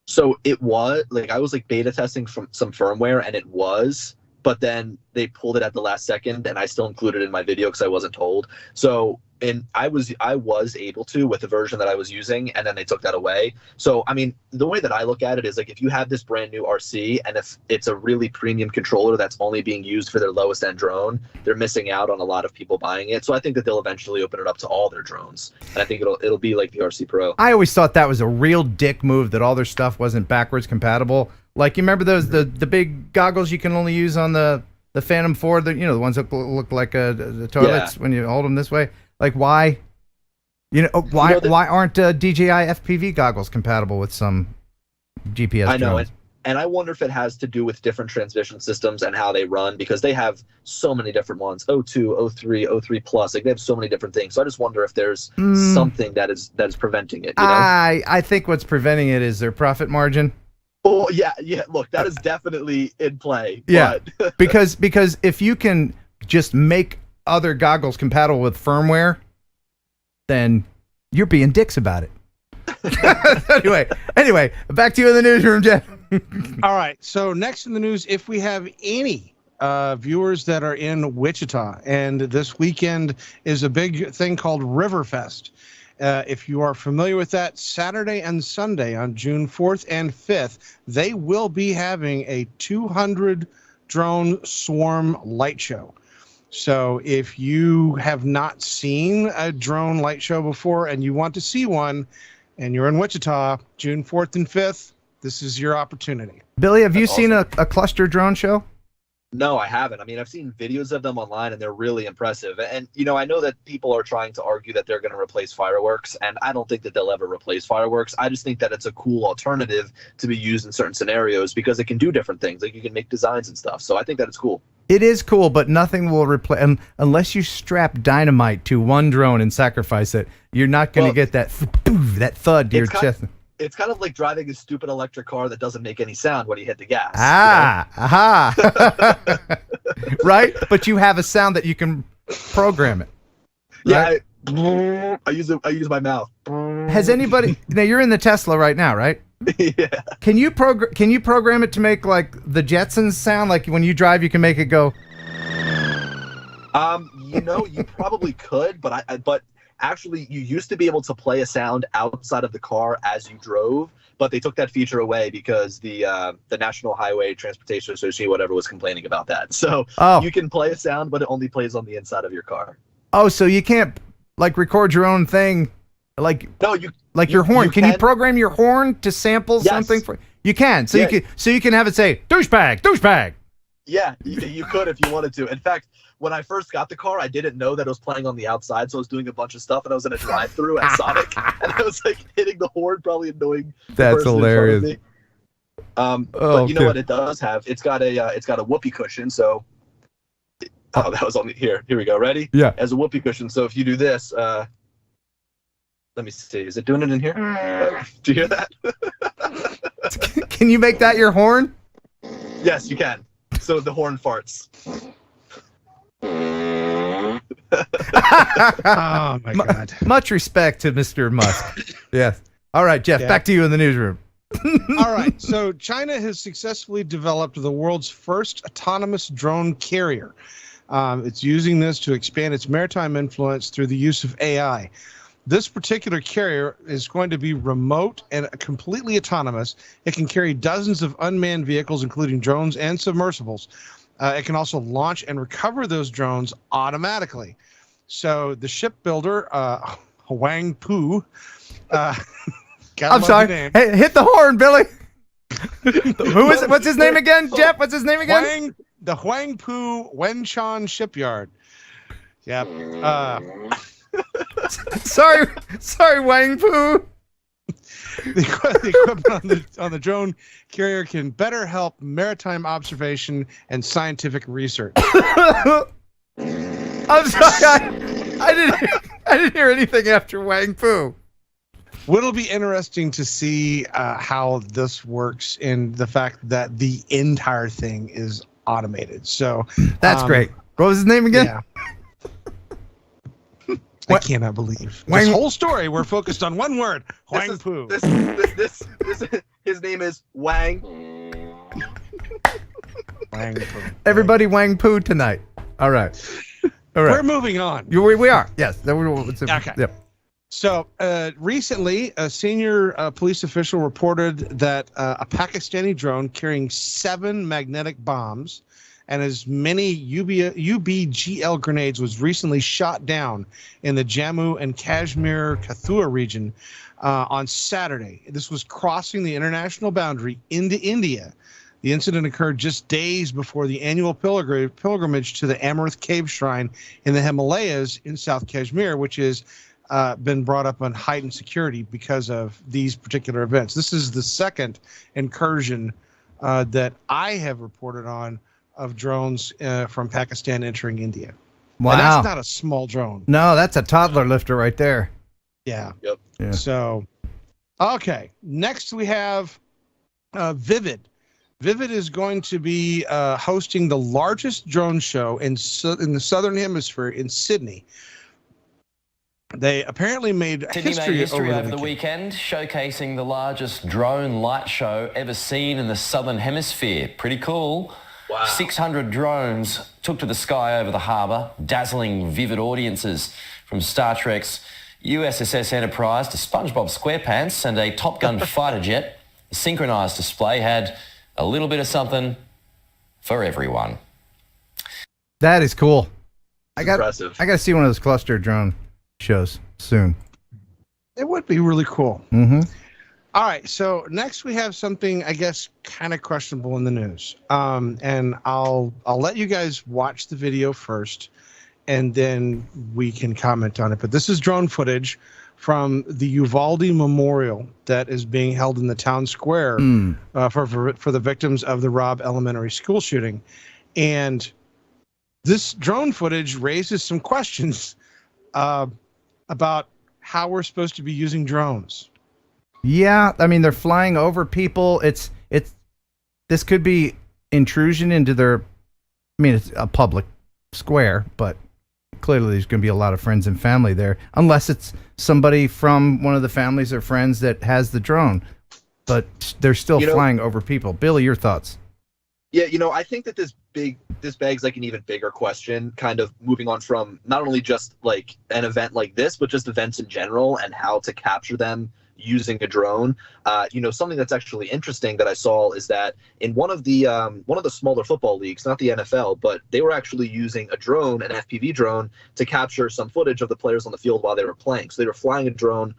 So it was I was beta testing from some firmware, and it was, but then they pulled it at the last second, and I still included it in my video because I wasn't told. So I was able to with the version that I was using, and then they took that away. So I mean, the way that I look at it is if you have this brand new RC, and if it's a really premium controller that's only being used for their lowest end drone, they're missing out on a lot of people buying it. So I think that they'll eventually open it up to all their drones, and I think it'll be like the RC Pro. I always thought that was a real dick move, that all their stuff wasn't backwards compatible. You remember those the big goggles you can only use on the Phantom 4, the ones that look like the toilets when you hold them this way. Why? Why aren't DJI FPV goggles compatible with some GPS I know, drones? and I wonder if it has to do with different transmission systems and how they run, because they have so many different ones, O2, O3, O3 Plus. They have so many different things. So I just wonder if there's something that is preventing it. I think what's preventing it is their profit margin. Oh yeah. Look, that is definitely in play. Yeah, but because if you can just make other goggles compatible with firmware, then you're being dicks about it. anyway, back to you in the newsroom, Jeff. All right. So next in the news, if we have any viewers that are in Wichita, and this weekend is a big thing called Riverfest. If you are familiar with that, Saturday and Sunday on June 4th and 5th, they will be having a 200 drone swarm light show. So if you have not seen a drone light show before and you want to see one, and you're in Wichita, June 4th and 5th, this is your opportunity. Billy, have you seen a cluster drone show? No, I haven't. I mean, I've seen videos of them online, and they're really impressive. And, I know that people are trying to argue that they're going to replace fireworks, and I don't think that they'll ever replace fireworks. I just think that it's a cool alternative to be used in certain scenarios because it can do different things. You can make designs and stuff. So I think that it's cool. It is cool, but nothing will replace, unless you strap dynamite to one drone and sacrifice it. You're not going to get that thud to your chest. It's kind of like driving a stupid electric car that doesn't make any sound when you hit the gas. Right? But you have a sound that you can program it. Right? Yeah, I use my mouth. Has anybody? Now you're in the Tesla right now, right? Yeah. Can you program it to make the Jetsons sound? Like when you drive, you can make it go. You probably could, but actually, you used to be able to play a sound outside of the car as you drove, but they took that feature away because the National Highway Transportation Association, whatever, was complaining about that. So you can play a sound, but it only plays on the inside of your car. Oh, so you can't record your own thing, your horn. Can you program your horn to sample something? You can. So you can have it say douchebag, douchebag. Yeah, you could if you wanted to. In fact, when I first got the car, I didn't know that it was playing on the outside, so I was doing a bunch of stuff, and I was in a drive-through at Sonic, and I was hitting the horn, probably annoying. That's hilarious. But you know what it does have? It's got a whoopee cushion, so. Oh, that was on here. Here we go. Ready? Yeah. As a whoopee cushion. So if you do this, let me see. Is it doing it in here? Do you hear that? Can you make that your horn? Yes, you can. So the horn farts. Oh my God. Much respect to Mr. Musk. Yes. All right, Jeff, back to you in the newsroom. All right. So China has successfully developed the world's first autonomous drone carrier. It's using this to expand its maritime influence through the use of AI. This particular carrier is going to be remote and completely autonomous. It can carry dozens of unmanned vehicles, including drones and submersibles. It can also launch and recover those drones automatically. So the shipbuilder, Wang Pu, I'm sorry. Hey, hit the horn, Billy. Who is it? What's his name again, Jeff? What's his name again? The Huang Pu Wenchon Shipyard. Yep. Sorry, Wang Pu. the equipment on the drone carrier can better help maritime observation and scientific research. I'm sorry, I didn't hear anything after Wang Pu. It'll be interesting to see how this works in the fact that the entire thing is automated. So That's great. What was his name again? Yeah. I cannot believe this whole story. We're focused on one word: Wang Pu. This, his name is Wang. Wang Pu. Everybody Wang Pu tonight. All right. We're moving on. We are. Yes. Okay. Yep. So recently, a senior police official reported that a Pakistani drone carrying 7 magnetic bombs and as many UBGL grenades was recently shot down in the Jammu and Kashmir Kathua region on Saturday. This was crossing the international boundary into India. The incident occurred just days before the annual pilgrimage to the Amaranth Cave Shrine in the Himalayas in South Kashmir, which has been brought up on heightened security because of these particular events. This is the second incursion that I have reported on of drones from Pakistan entering India. Wow. And that's not a small drone. No, that's a toddler lifter right there. Yeah. Yep. Yeah. So, okay. Next we have Vivid. Vivid is going to be hosting the largest drone show in the Southern Hemisphere in Sydney. They apparently made history over the weekend, showcasing the largest drone light show ever seen in the Southern Hemisphere. Pretty cool. Wow. 600 drones took to the sky over the harbour, dazzling Vivid audiences from Star Trek's USS Enterprise to SpongeBob SquarePants and a Top Gun fighter jet. The synchronised display had a little bit of something for everyone. That is cool. Impressive. I got to see one of those cluster drone shows soon. It would be really cool. Mm-hmm. All right, so next we have something I guess kind of questionable in the news, and I'll let you guys watch the video first, and then we can comment on it. But this is drone footage from the Uvalde Memorial that is being held in the town square for the victims of the Robb Elementary School shooting, and this drone footage raises some questions about how we're supposed to be using drones. Yeah, I mean they're flying over people. This could be intrusion into their. I mean it's a public square, but clearly there's going to be a lot of friends and family there, unless it's somebody from one of the families or friends that has the drone. But they're still flying over people. Billy, your thoughts? Yeah, I think that this begs like an even bigger question, kind of moving on from not only just like an event like this, but just events in general and how to capture them using a drone. Something that's actually interesting that I saw is that in one of the smaller football leagues, not the NFL, but they were actually using a drone, an FPV drone, to capture some footage of the players on the field while they were playing. So they were flying a drone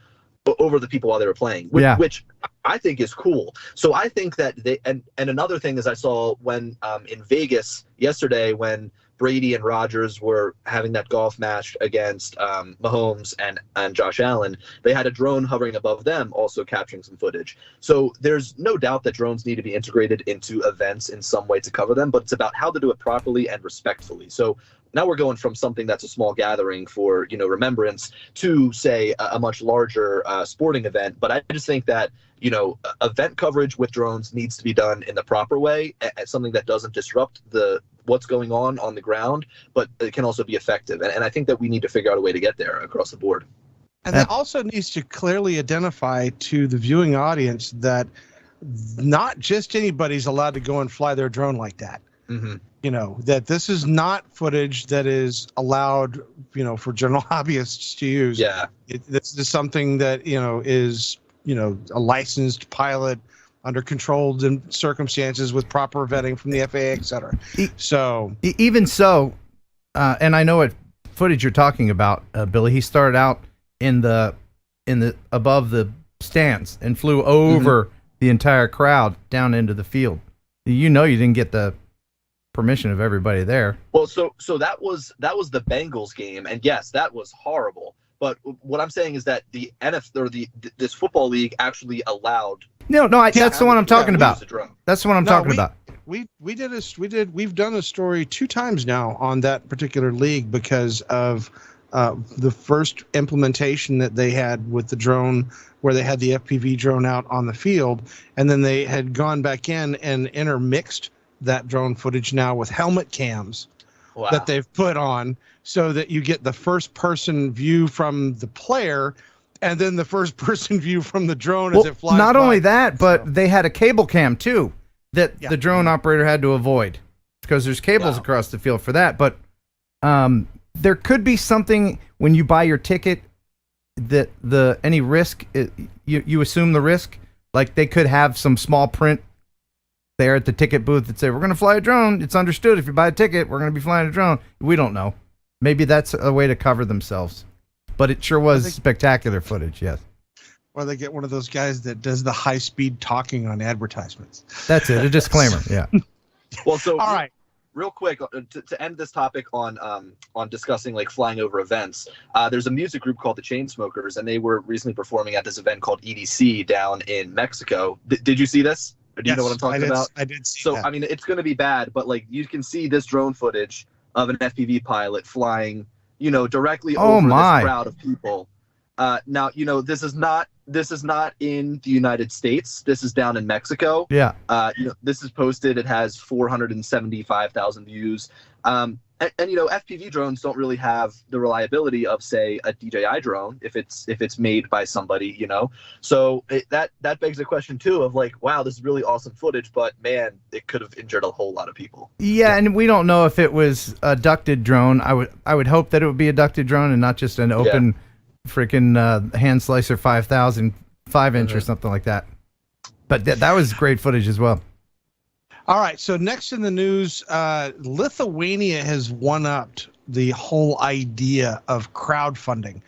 over the people while they were playing, which I think is cool. So I think that and another thing is I saw when in Vegas yesterday when Brady and Rodgers were having that golf match against Mahomes and Josh Allen, they had a drone hovering above them also capturing some footage. So there's no doubt that drones need to be integrated into events in some way to cover them, but it's about how to do it properly and respectfully. So now we're going from something that's a small gathering for, remembrance to, say, a much larger sporting event. But I just think that, event coverage with drones needs to be done in the proper way, as something that doesn't disrupt what's going on the ground, but it can also be effective. And I think that we need to figure out a way to get there across the board. And that also needs to clearly identify to the viewing audience that not just anybody's allowed to go and fly their drone like that. Mm-hmm. That this is not footage that is allowed, for general hobbyists to use. Yeah. This is something that, is, a licensed pilot under controlled circumstances with proper vetting from the FAA, et cetera. Even so, and I know what footage you're talking about, Billy. He started out in the above the stands and flew over the entire crowd down into the field. You didn't get the permission of everybody there. Well, so that was the Bengals game, and yes, that was horrible. But what I'm saying is that the this football league actually allowed. No, that's the one I'm talking about. That's the one I'm talking about. We've done a story 2 times now on that particular league because of the first implementation that they had with the drone, where they had the FPV drone out on the field, and then they had gone back in and intermixed that drone footage now with helmet cams that they've put on, so that you get the first person view from the player and then the first person view from the drone as it flies not by. only that, but they had a cable cam too that the drone operator had to avoid because there's cables across the field for that. But there could be something when you buy your ticket that any risk, you assume the risk. Like they could have some small print there at the ticket booth that say, we're going to fly a drone. It's understood if you buy a ticket, we're going to be flying a drone. We don't know. Maybe that's a way to cover themselves. But it sure was spectacular footage, yes. Or they get one of those guys that does the high-speed talking on advertisements. That's it, a disclaimer, yeah. Well, so all right. Real quick, to end this topic on discussing like flying over events, there's a music group called the Chainsmokers, and they were recently performing at this event called EDC down in Mexico. Did you see this? Or do you know what I'm talking about? I did see that. So, I mean, it's going to be bad, but like you can see this drone footage of an FPV pilot flying, directly over this crowd of people. Now, this is not in the United States. This is down in Mexico. Yeah. This is posted. It has 475,000 views. And FPV drones don't really have the reliability of, say, a DJI drone if it's made by somebody, So that begs the question too of like, wow, this is really awesome footage, but man, it could have injured a whole lot of people. Yeah, and we don't know if it was a ducted drone. I would hope that it would be a ducted drone and not just an open freaking hand slicer 5,000 5-inch or something like that. But that was great footage as well. All right, so next in the news, Lithuania has one-upped the whole idea of crowdfunding.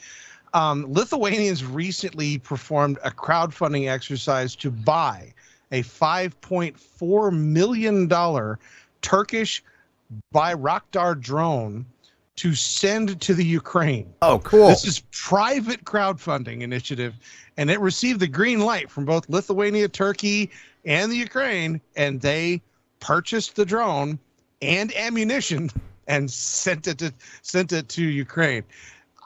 Lithuanians recently performed a crowdfunding exercise to buy a $5.4 million Turkish Bayraktar drone to send to the Ukraine. Oh, cool. This is private crowdfunding initiative, and it received the green light from both Lithuania, Turkey, and the Ukraine, and they purchased the drone and ammunition and sent it to Ukraine.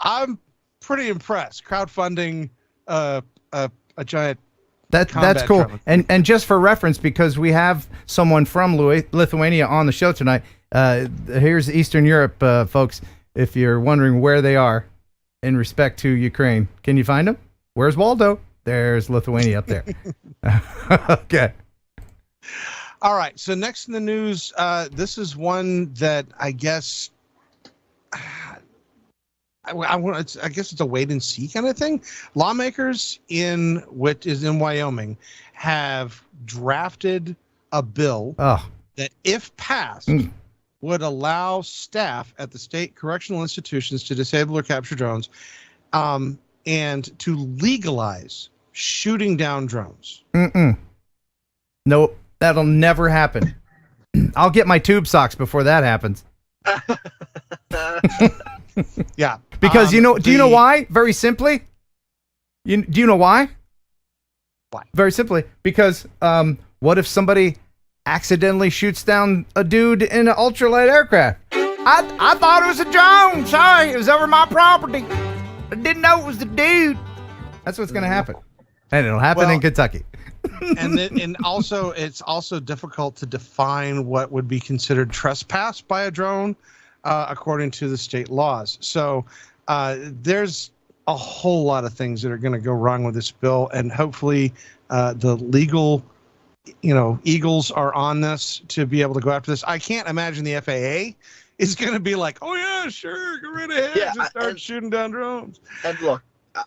I'm pretty impressed. Crowdfunding a giant that's cool. drone. And just for reference, because we have someone from Lithuania on the show tonight, here's Eastern Europe, folks, if you're wondering where they are in respect to Ukraine. Can you find them? Where's Waldo? There's Lithuania up there. Okay. All right. So next in the news, this is one that I guess I guess it's a wait and see kind of thing. Lawmakers in Wyoming have drafted a bill that, if passed, would allow staff at the state correctional institutions to disable or capture drones, and to legalize shooting down drones. Nope, that'll never happen. I'll get my tube socks before that happens. Yeah, because do you know why? Very simply, do you know why? Why? Very simply, because what if somebody accidentally shoots down a dude in an ultralight aircraft? I thought it was a drone. Sorry, it was over my property. I didn't know it was the dude. That's what's gonna happen, and it'll happen in Kentucky. and also, it's also difficult to define what would be considered trespass by a drone, according to the state laws. So there's a whole lot of things that are going to go wrong with this bill, and hopefully the legal, eagles are on this to be able to go after this. I can't imagine the FAA is going to be like, oh yeah, sure, go right ahead, just start shooting down drones. And look,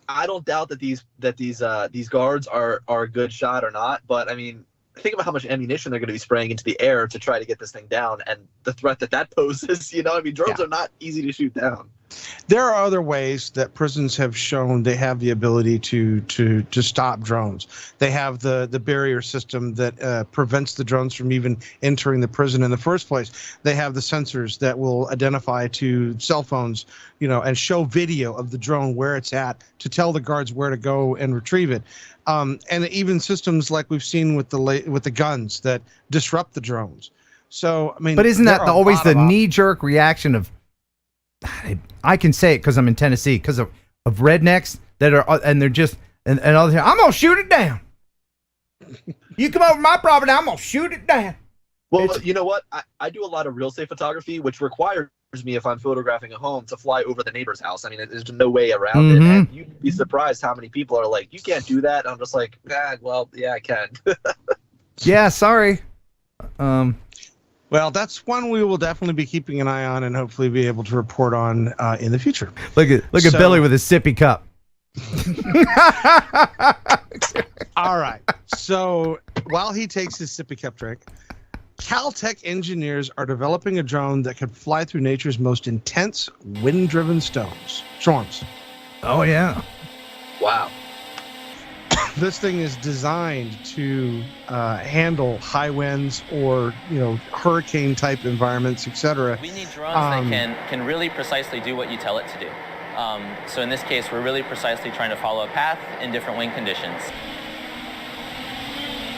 I don't doubt that these guards are a good shot or not, but I mean, think about how much ammunition they're going to be spraying into the air to try to get this thing down, and the threat that poses. Drones are not easy to shoot down. There are other ways that prisons have shown they have the ability to stop drones. They have the barrier system that prevents the drones from even entering the prison in the first place. They have the sensors that will identify to cell phones, and show video of the drone where it's at to tell the guards where to go and retrieve it. And even systems like we've seen with the guns that disrupt the drones. So I mean, but isn't that always the knee-jerk reaction of? I can say it because I'm in Tennessee, because of rednecks that are, and they're just, and all the time, I'm going to shoot it down. You come over my property, I'm going to shoot it down. Well, you know what? I do a lot of real estate photography, which requires me, if I'm photographing a home, to fly over the neighbor's house. I mean, there's no way around it. And you'd be surprised how many people are like, you can't do that. I'm just like, well, yeah, I can. Yeah, sorry. Well, that's one we will definitely be keeping an eye on and hopefully be able to report on in the future. Look at Billy with his sippy cup. All right. So while he takes his sippy cup drink, Caltech engineers are developing a drone that could fly through nature's most intense wind-driven storms. Oh, yeah. Wow. This thing is designed to handle high winds or hurricane type environments, etc. We need drones that can really precisely do what you tell it to do. So in this case, we're really precisely trying to follow a path in different wind conditions.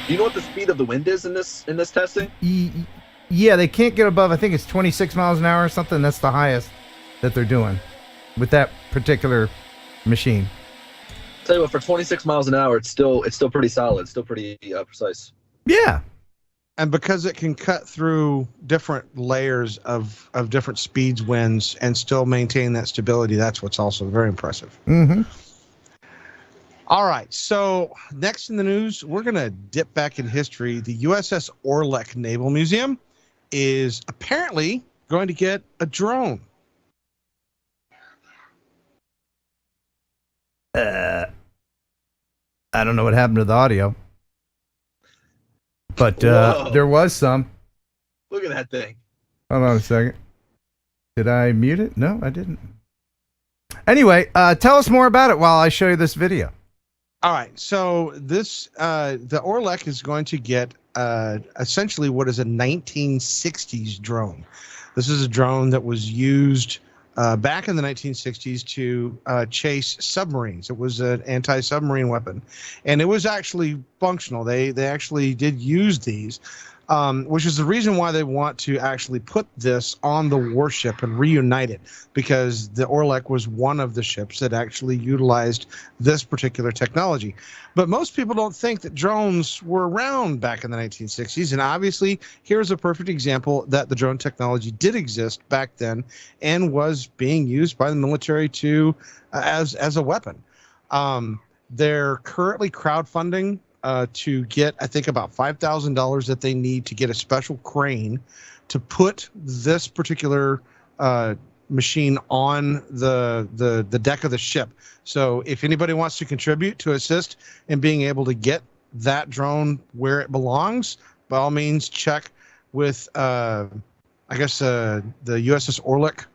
Do you know what the speed of the wind is in this testing? Yeah, they can't get above, I think it's 26 miles an hour or something. That's the highest that they're doing with that particular machine. Tell you what, for 26 miles an hour, it's still pretty solid. It's still pretty precise. Yeah. And because it can cut through different layers of different speeds, winds, and still maintain that stability, that's what's also very impressive. Mm-hmm. All right. So next in the news, we're going to dip back in history. The USS Orleck Naval Museum is apparently going to get a drone. I don't know what happened to the audio, but there was some. Look at that thing. Hold on a second. Did I mute it? No, I didn't. Anyway, tell us more about it while I show you this video. All right. So this the Orleck is going to get essentially what is a 1960s drone. This is a drone that was used back in the 1960s to chase submarines. It was an anti-submarine weapon, and it was actually functional. They actually did use these, which is the reason why they want to actually put this on the warship and reunite it, because the Orleck was one of the ships that actually utilized this particular technology. But most people don't think that drones were around back in the 1960s, and obviously here's a perfect example that the drone technology did exist back then and was being used by the military to as a weapon. They're currently crowdfunding to get, I think, about $5,000 that they need to get a special crane to put this particular machine on the deck of the ship. So if anybody wants to contribute to assist in being able to get that drone where it belongs, by all means, check with, the USS Orleck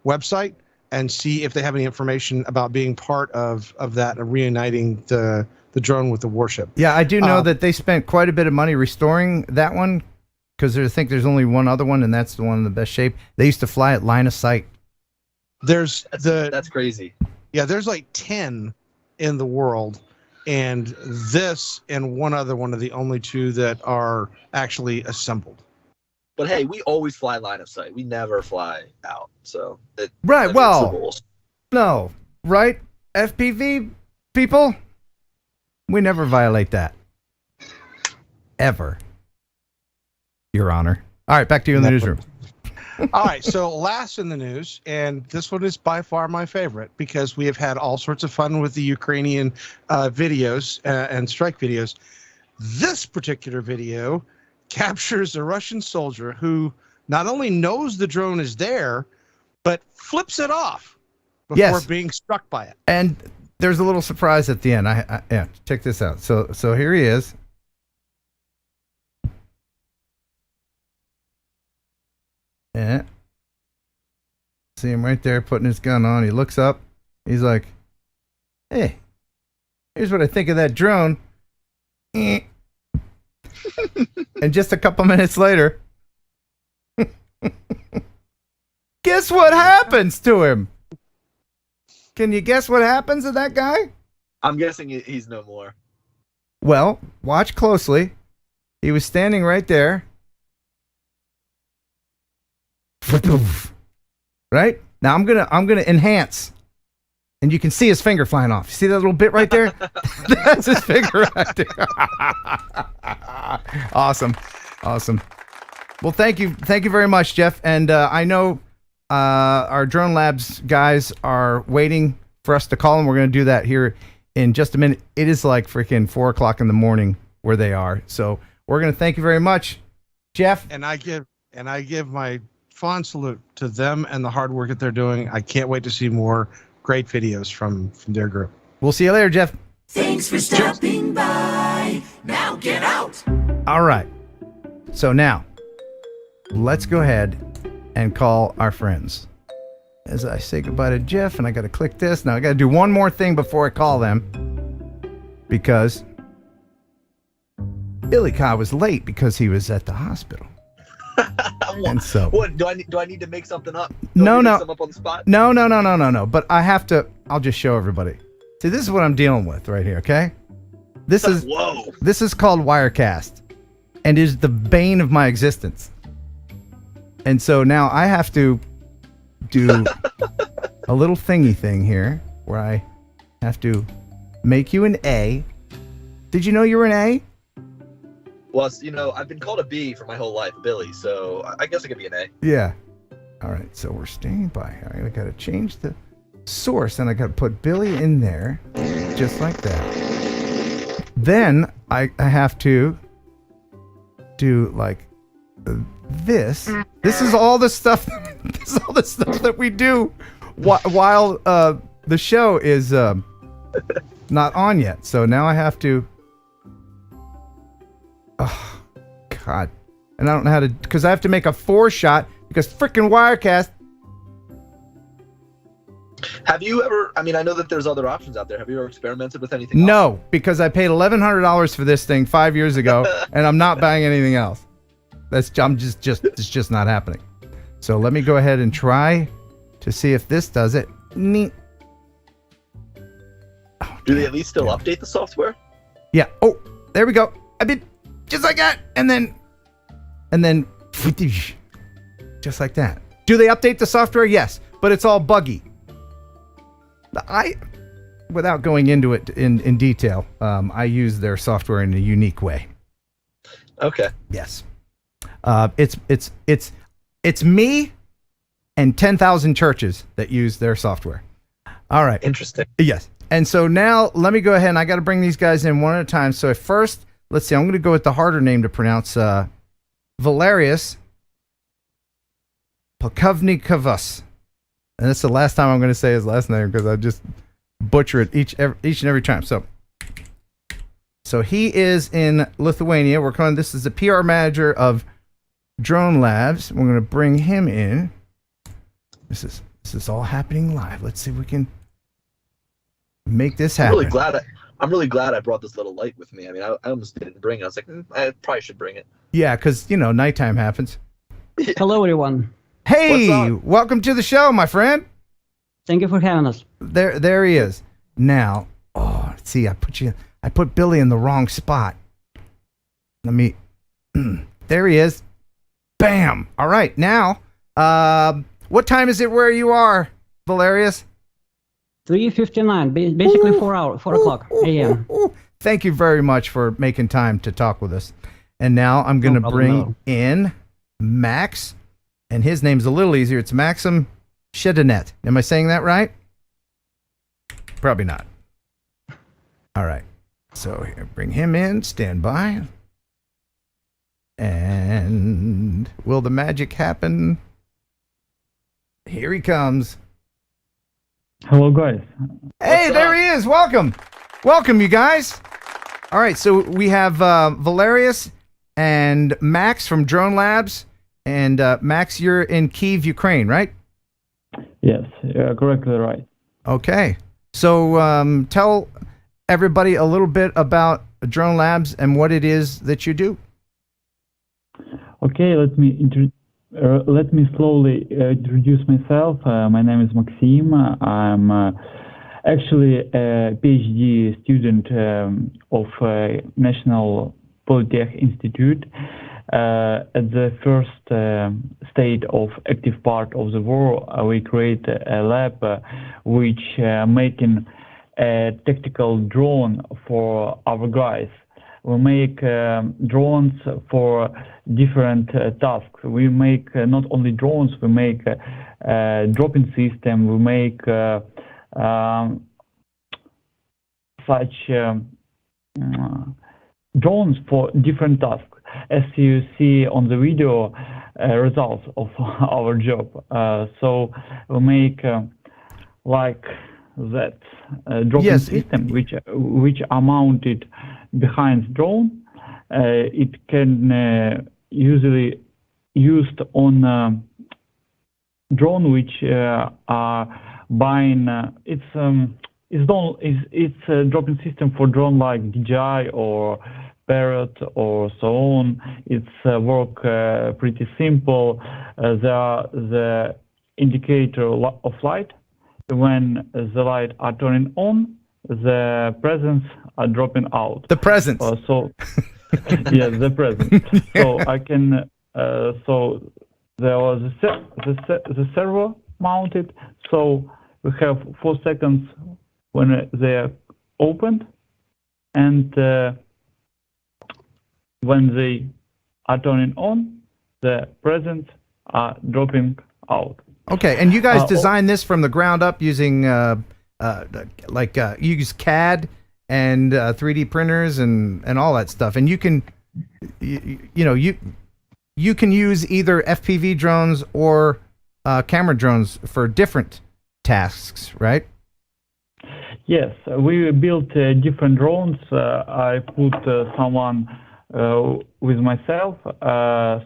website and see if they have any information about being part of that, reuniting the drone with the warship. Yeah, I do know that they spent quite a bit of money restoring that one, because I think there's only one other one, and that's the one in the best shape. They used to fly at line of sight. That's crazy. Yeah, there's like 10 in the world, and this and one other one are the only two that are actually assembled. But hey, we always fly line of sight. We never fly out. So right. Well, no, right? FPV people, we never violate that. Ever. Your Honor. All right, back to you in the newsroom. All right, so last in the news, and this one is by far my favorite because we have had all sorts of fun with the Ukrainian videos and strike videos. This particular video captures a Russian soldier who not only knows the drone is there, but flips it off before being struck by it. And there's a little surprise at the end. Yeah, check this out. So here he is. Yeah. See him right there putting his gun on. He looks up. He's like, hey, here's what I think of that drone. And just a couple minutes later, guess what happens to him? Can you guess what happens to that guy? I'm guessing he's no more. Well, watch closely. He was standing right there. Right? Now I'm gonna enhance. And you can see his finger flying off. See that little bit right there? That's his finger right there. Awesome. Well, thank you very much, Jeff. And I know our Drone Labs guys are waiting for us to call them. We're going to do that here in just a minute. It is like freaking 4 o'clock in the morning where they are. So we're going to thank you very much, Jeff. And I give my fond salute to them and the hard work that they're doing. I can't wait to see more great videos from their group. We'll see you later, Jeff. Thanks for stopping by. Now get out. All right. So now, let's go ahead and call our friends. As I say goodbye to Jeff, and I got to click this. Now, I got to do one more thing before I call them. Because Billy Cobb was late because he was at the hospital. And so, what do I need to make something up? No. Make something up on the spot? No. But I have to. I'll just show everybody. See, this is what I'm dealing with right here. Okay, this is called Wirecast, and is the bane of my existence. And so now I have to do a little thingy thing here where I have to make you an A. Did you know you were an A? Well, I've been called a B for my whole life, Billy, so I guess I could be an A. Yeah. All right, so we're standing by. All right, I got to change the source, and I got to put Billy in there, just like that. Then I have to do like this. This is all the stuff. This is all the stuff that we do while the show is not on yet. So now I have to. Oh, God. And I don't know how to, because I have to make a 4-shot because freaking Wirecast. Have you ever, I know that there's other options out there. Have you ever experimented with anything else? No, because I paid $1,100 for this thing 5 years ago and I'm not buying anything else. It's just not happening. So let me go ahead and try to see if this does it. Neat. Oh, do they at least still update the software? Yeah. Oh, there we go. I did. Just like that, and then, just like that. Do they update the software? Yes, but it's all buggy. Without going into it in detail, I use their software in a unique way. Okay. Yes. It's me and 10,000 churches that use their software. All right. Interesting. Yes. And so now let me go ahead and I got to bring these guys in one at a time. So at first, let's see, I'm going to go with the harder name to pronounce, Valerijus Polkovnikovas. And that's the last time I'm going to say his last name because I just butcher it each and every time. So he is in Lithuania. This is the PR manager of Drone Labs. We're going to bring him in. This is all happening live. Let's see if we can make this happen. I'm really glad I brought this little light with me. I almost didn't bring it. I was like, I probably should bring it. Yeah, because, nighttime happens. Hello, everyone. Hey, welcome to the show, my friend. Thank you for having us. There he is. Now, see, I put Billy in the wrong spot. There he is. Bam. All right, now, what time is it where you are, Valerijus? 3:59, basically 4 o'clock a.m. Thank you very much for making time to talk with us. And now I'm going to bring in Max, and his name's a little easier. It's Maxim Shedanet. Am I saying that right? Probably not. All right. So here, bring him in. Stand by. And will the magic happen? Here he comes. Hello, guys. Hey, there he is. Welcome, you guys. All right, so we have Valerijus and Max from Drone Labs, and Max, you're in Kyiv, Ukraine, right? Yes, you're correctly right. Okay. So tell everybody a little bit about Drone Labs and what it is that you do. Okay, let me slowly introduce myself. My name is Maxim. I'm actually a PhD student of National Polytech Institute. At the first state of active part of the war, we create a lab which making a tactical drone for our guys. We make drones for different tasks. We make not only drones, we make dropping system, we make such drones for different tasks. As you see on the video, results of our job. So we make like that dropping system, which are mounted behind the drone. It can usually used on drone which are buying. It's a dropping system for drone like DJI or Parrot or so on. It's work pretty simple. The indicator of light. When the light are turning on, the presents are dropping out. The presents. So yes, the presents. So I can. So there was the servo mounted. So we have 4 seconds when they are opened, and when they are turning on, the presents are dropping out. Okay, and you guys designed this from the ground up using you use CAD and 3D printers and all that stuff, and you can you can use either FPV drones or camera drones for different tasks, right? Yes, we built different drones. I put someone with myself,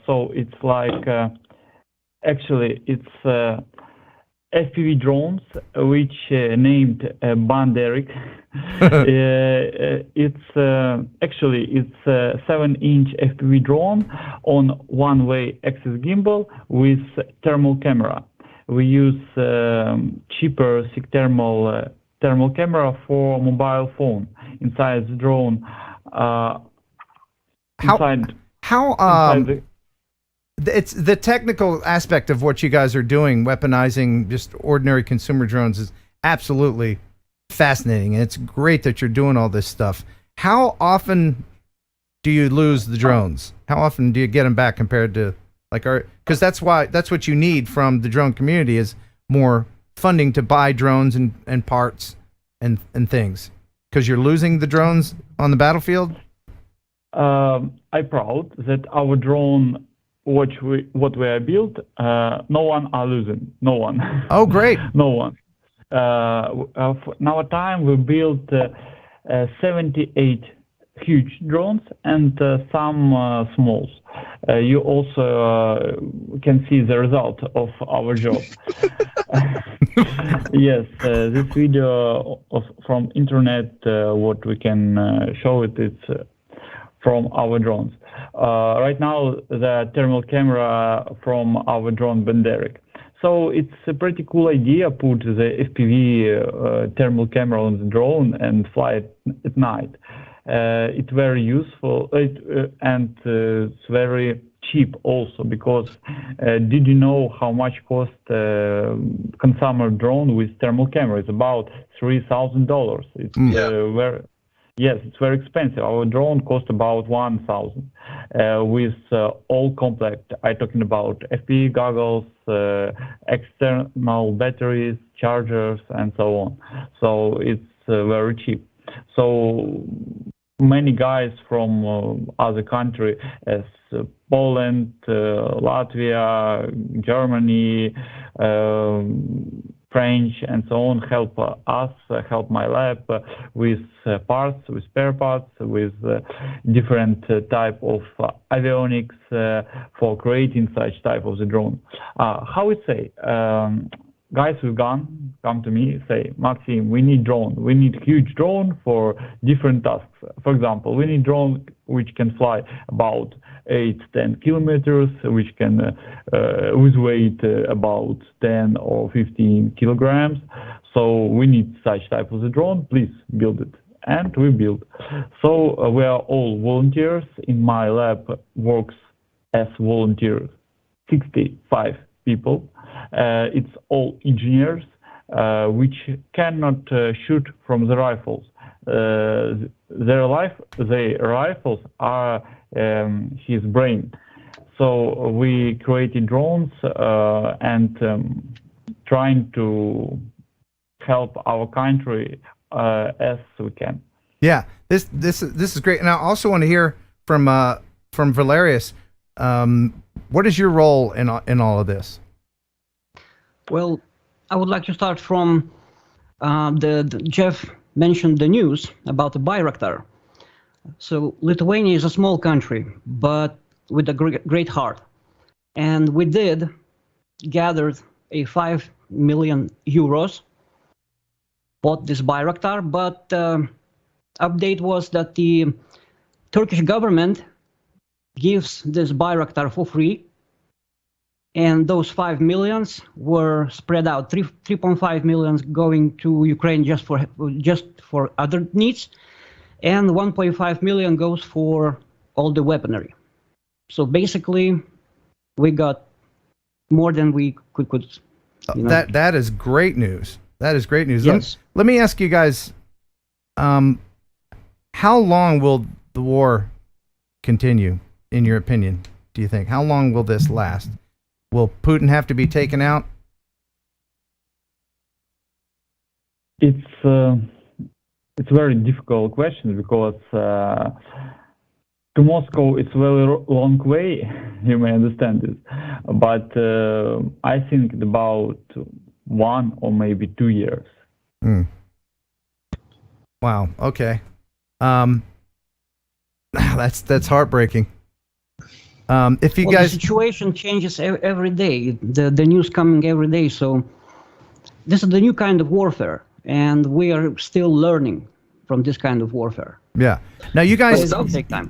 so it's like actually it's FPV drones which named Banderik. It's actually it's a 7-inch FPV drone on one-way axis gimbal with thermal camera. We use cheaper thermal camera for mobile phone inside the drone. It's the technical aspect of what you guys are doing, weaponizing just ordinary consumer drones, is absolutely fascinating, and it's great that you're doing all this stuff. How often do you lose the drones? How often do you get them back compared to because that's what you need from the drone community is more funding to buy drones and parts and things, because you're losing the drones on the battlefield. I'm proud that our drone, what we are built, no one are losing. No one. Oh, great. No one. In our time, we built 78 huge drones and some smalls. You also can see the result of our job. Yes, this video from internet, what we can show it's from our drones. Right now, the thermal camera from our drone Banderik. So it's a pretty cool idea, put the FPV thermal camera on the drone and fly it at night. It's very useful and it's very cheap also, because did you know how much cost consumer drone with thermal camera? It's about $3,000. It's yes, it's very expensive. Our drone cost about $1,000 with all complete. I'm talking about FPV goggles, external batteries, chargers, and so on. So it's very cheap. So many guys from other countries, as Poland, Latvia, Germany, French, and so on, help us, help my lab with parts, with spare parts, with different type of avionics for creating such type of the drone. How we say? guys with gun come to me, say, Maxim, we need drone. We need huge drone for different tasks. For example, we need drone which can fly about 8-10 kilometers, which can with weight about 10 or 15 kilograms. So we need such type of the drone. Please build it. And we build. So we are all volunteers. In my lab works as volunteers 65 people. It's all engineers which cannot shoot from the rifles. Their rifles are his brain. So we created drones and trying to help our country as we can. Yeah, this is great. And I also want to hear from Valerijus. What is your role in all of this? Well, I would like to start from the Jeff mentioned the news about the Bayraktar. So Lithuania is a small country, but with a great heart. And we did gathered a 5 million euros, bought this Bayraktar, but update was that the Turkish government gives this Bayraktar for free, and those 5 millions were spread out. 3.5 millions going to Ukraine just for other needs, and 1.5 million goes for all the weaponry. So basically, we got more than we could. You know. That is great news. That is great news. Yes. Let me ask you guys, how long will the war continue, in your opinion, do you think? How long will this last? Will Putin have to be taken out? It's a very difficult question because to Moscow it's a very long way, you may understand this. But I think about 1 or maybe 2 years. Wow. Okay. That's heartbreaking. If you guys, the situation changes every day. The news coming every day. So this is the new kind of warfare, and we are still learning from this kind of warfare. Yeah. Now you guys, it'll take time.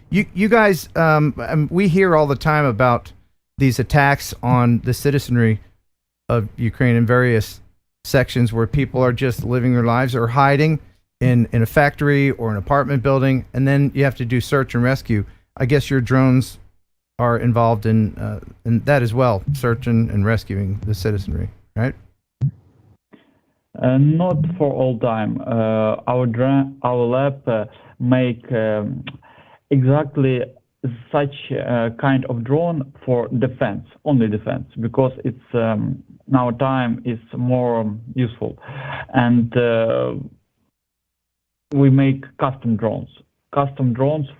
You guys, we hear all the time about these attacks on the citizenry of Ukraine in various sections where people are just living their lives or hiding in a factory or an apartment building, and then you have to do search and rescue. I guess your drones are involved in that as well, searching and rescuing the citizenry, right? Not for all time. Our lab make exactly such kind of drone for defense, only defense, because it's now time is more useful, and we make custom drones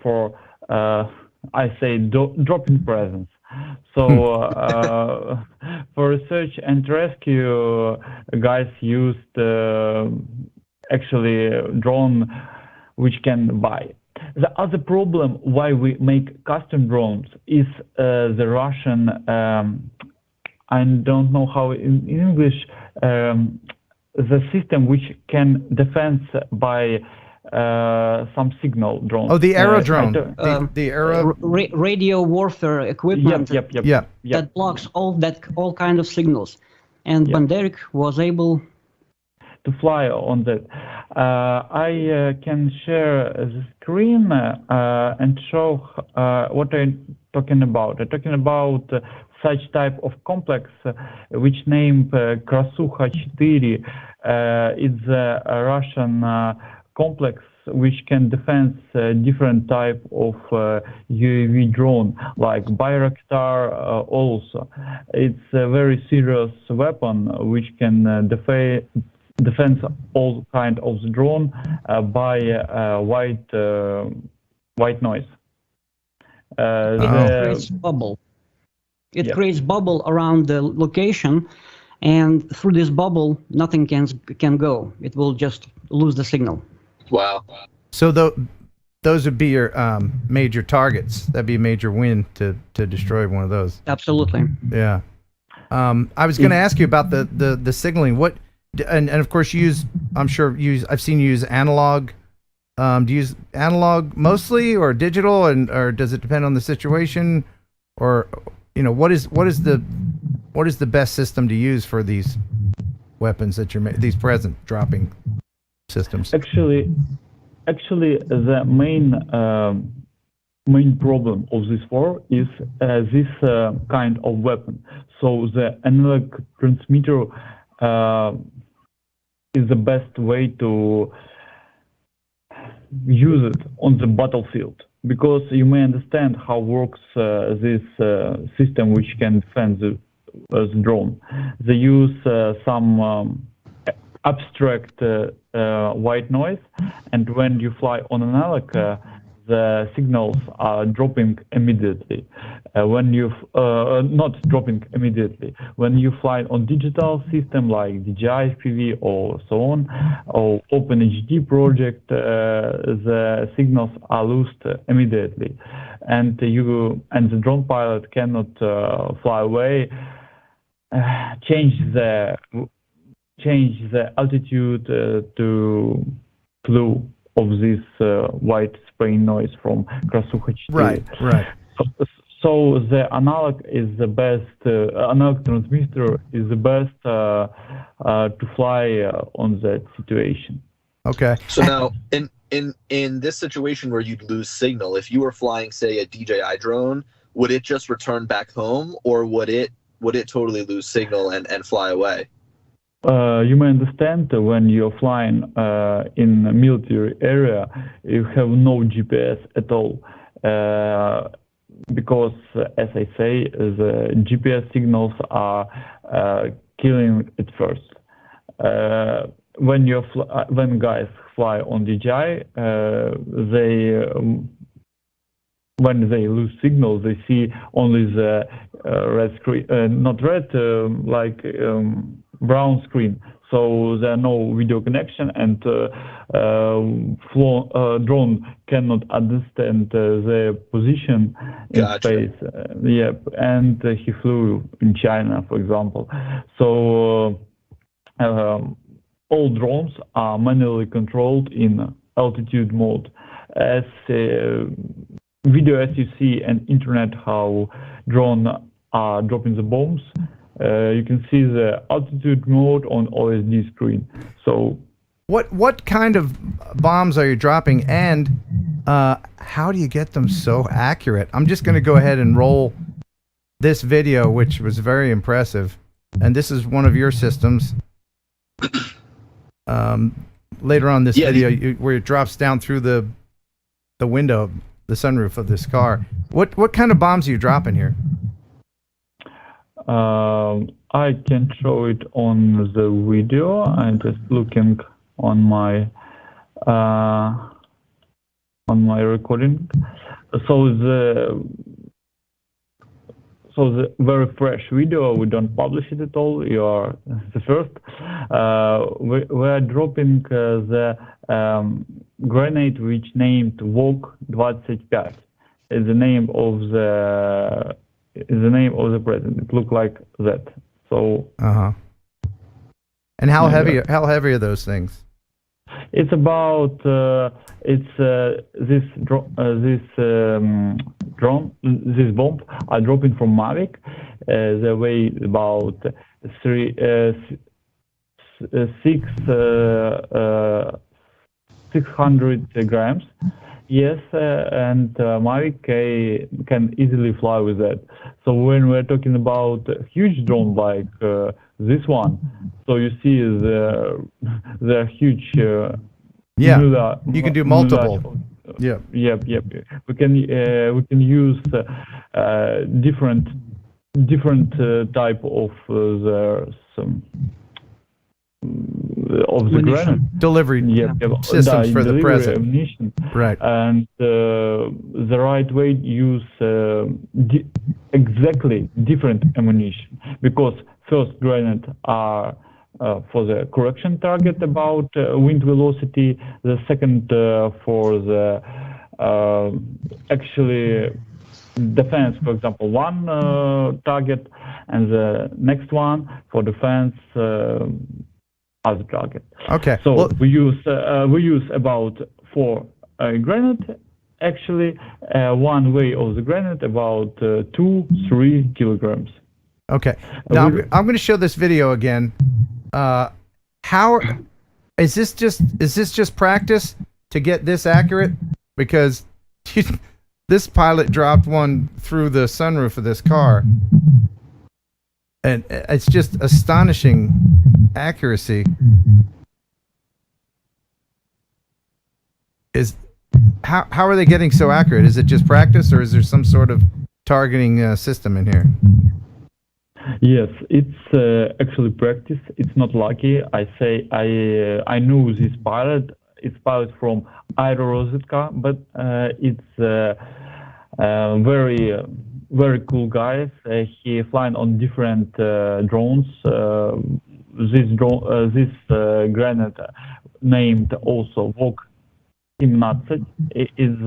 for I say dropping presents. So for research and rescue, guys used actually drone which can buy. The other problem why we make custom drones is the Russian, I don't know how in English, the system which can defend by some signal drone. Oh, the aerodrome. The aero radio warfare equipment. Yep. That blocks all kind of signals, and Banderik was able to fly on that. I can share the screen and show what I'm talking about. I'm talking about such type of complex which named Krasuha 4. It's a Russian complex which can defend different type of UAV drone like Bayraktar also. It's a very serious weapon which can defend all kind of the drone by white noise. It creates bubble. It creates bubble around the location, and through this bubble, nothing can go. It will just lose the signal. Wow. So those would be your major targets. That'd be a major win to destroy one of those. Absolutely. Yeah. I was going to ask you about the signaling. What and of course you use. I've seen you use analog. Do you use analog mostly or digital, or does it depend on the situation, or what is the best system to use for these weapons that these present dropping systems? Actually, the main problem of this war is this kind of weapon. So the analog transmitter is the best way to use it on the battlefield, because you may understand how works this system which can defend the drone. They use some abstract white noise, and when you fly on analog, the signals are dropping immediately. When you not dropping immediately. When you fly on digital system like DJI FPV or so on, or OpenHD project, the signals are lost immediately, and the drone pilot cannot fly away, change the altitude to flew of this white spraying noise from Krasucha 4. Right. So the analog is the best. Analog transmitter is the best to fly on that situation. Okay. So now, in this situation where you'd lose signal, if you were flying, say, a DJI drone, would it just return back home, or would it totally lose signal and fly away? You may understand when you're flying in a military area, you have no GPS at all, because, as I say, the GPS signals are killing at first. When guys fly on DJI, when they lose signal, they see only the red screen, not red, brown screen. So there are no video connection, and drone cannot understand their position in space. And he flew in China, for example. So all drones are manually controlled in altitude mode. As video, as you see, and internet, how drones are dropping the bombs. You can see the altitude mode on OSD screen. So, what kind of bombs are you dropping, and how do you get them so accurate? I'm just going to go ahead and roll this video, which was very impressive, and this is one of your systems. Later on this video, where it drops down through the window, the sunroof of this car. What kind of bombs are you dropping here? I can show it on the video. I'm just looking on my recording. So the very fresh video, we don't publish it at all. You are the first. We are dropping the grenade which named Walk 25. Is the name of the president. It looked like that. So. And how heavy are those things? It's about this bomb are dropping from Mavic. They weigh about 600 grams. Yes, and Mavic can easily fly with that. So when we're talking about a huge drone like this one, so you see the huge. You can do multiple. Yep. We can use different type of the grenade delivery systems for the present, ammunition. Right? And the right way to use exactly different ammunition, because first grenade are for the correction target about wind velocity. The second for the actually defense, for example, one target, and the next one for defense other target. Okay. So Well, we use about 4 grenade. Actually, one way of the grenade about 2-3 kilograms. okay. Now I'm going to show this video again. How is this just practice to get this accurate? Because this pilot dropped one through the sunroof of this car, and it's just astonishing accuracy. How are they getting so accurate? Is it just practice, or is there some sort of targeting system in here? Yes, it's actually practice. It's not lucky. I knew this pilot. It's pilot from Aerorozvedka, but it's very cool guys. He flying on different drones. This grenade named also Vok 17 is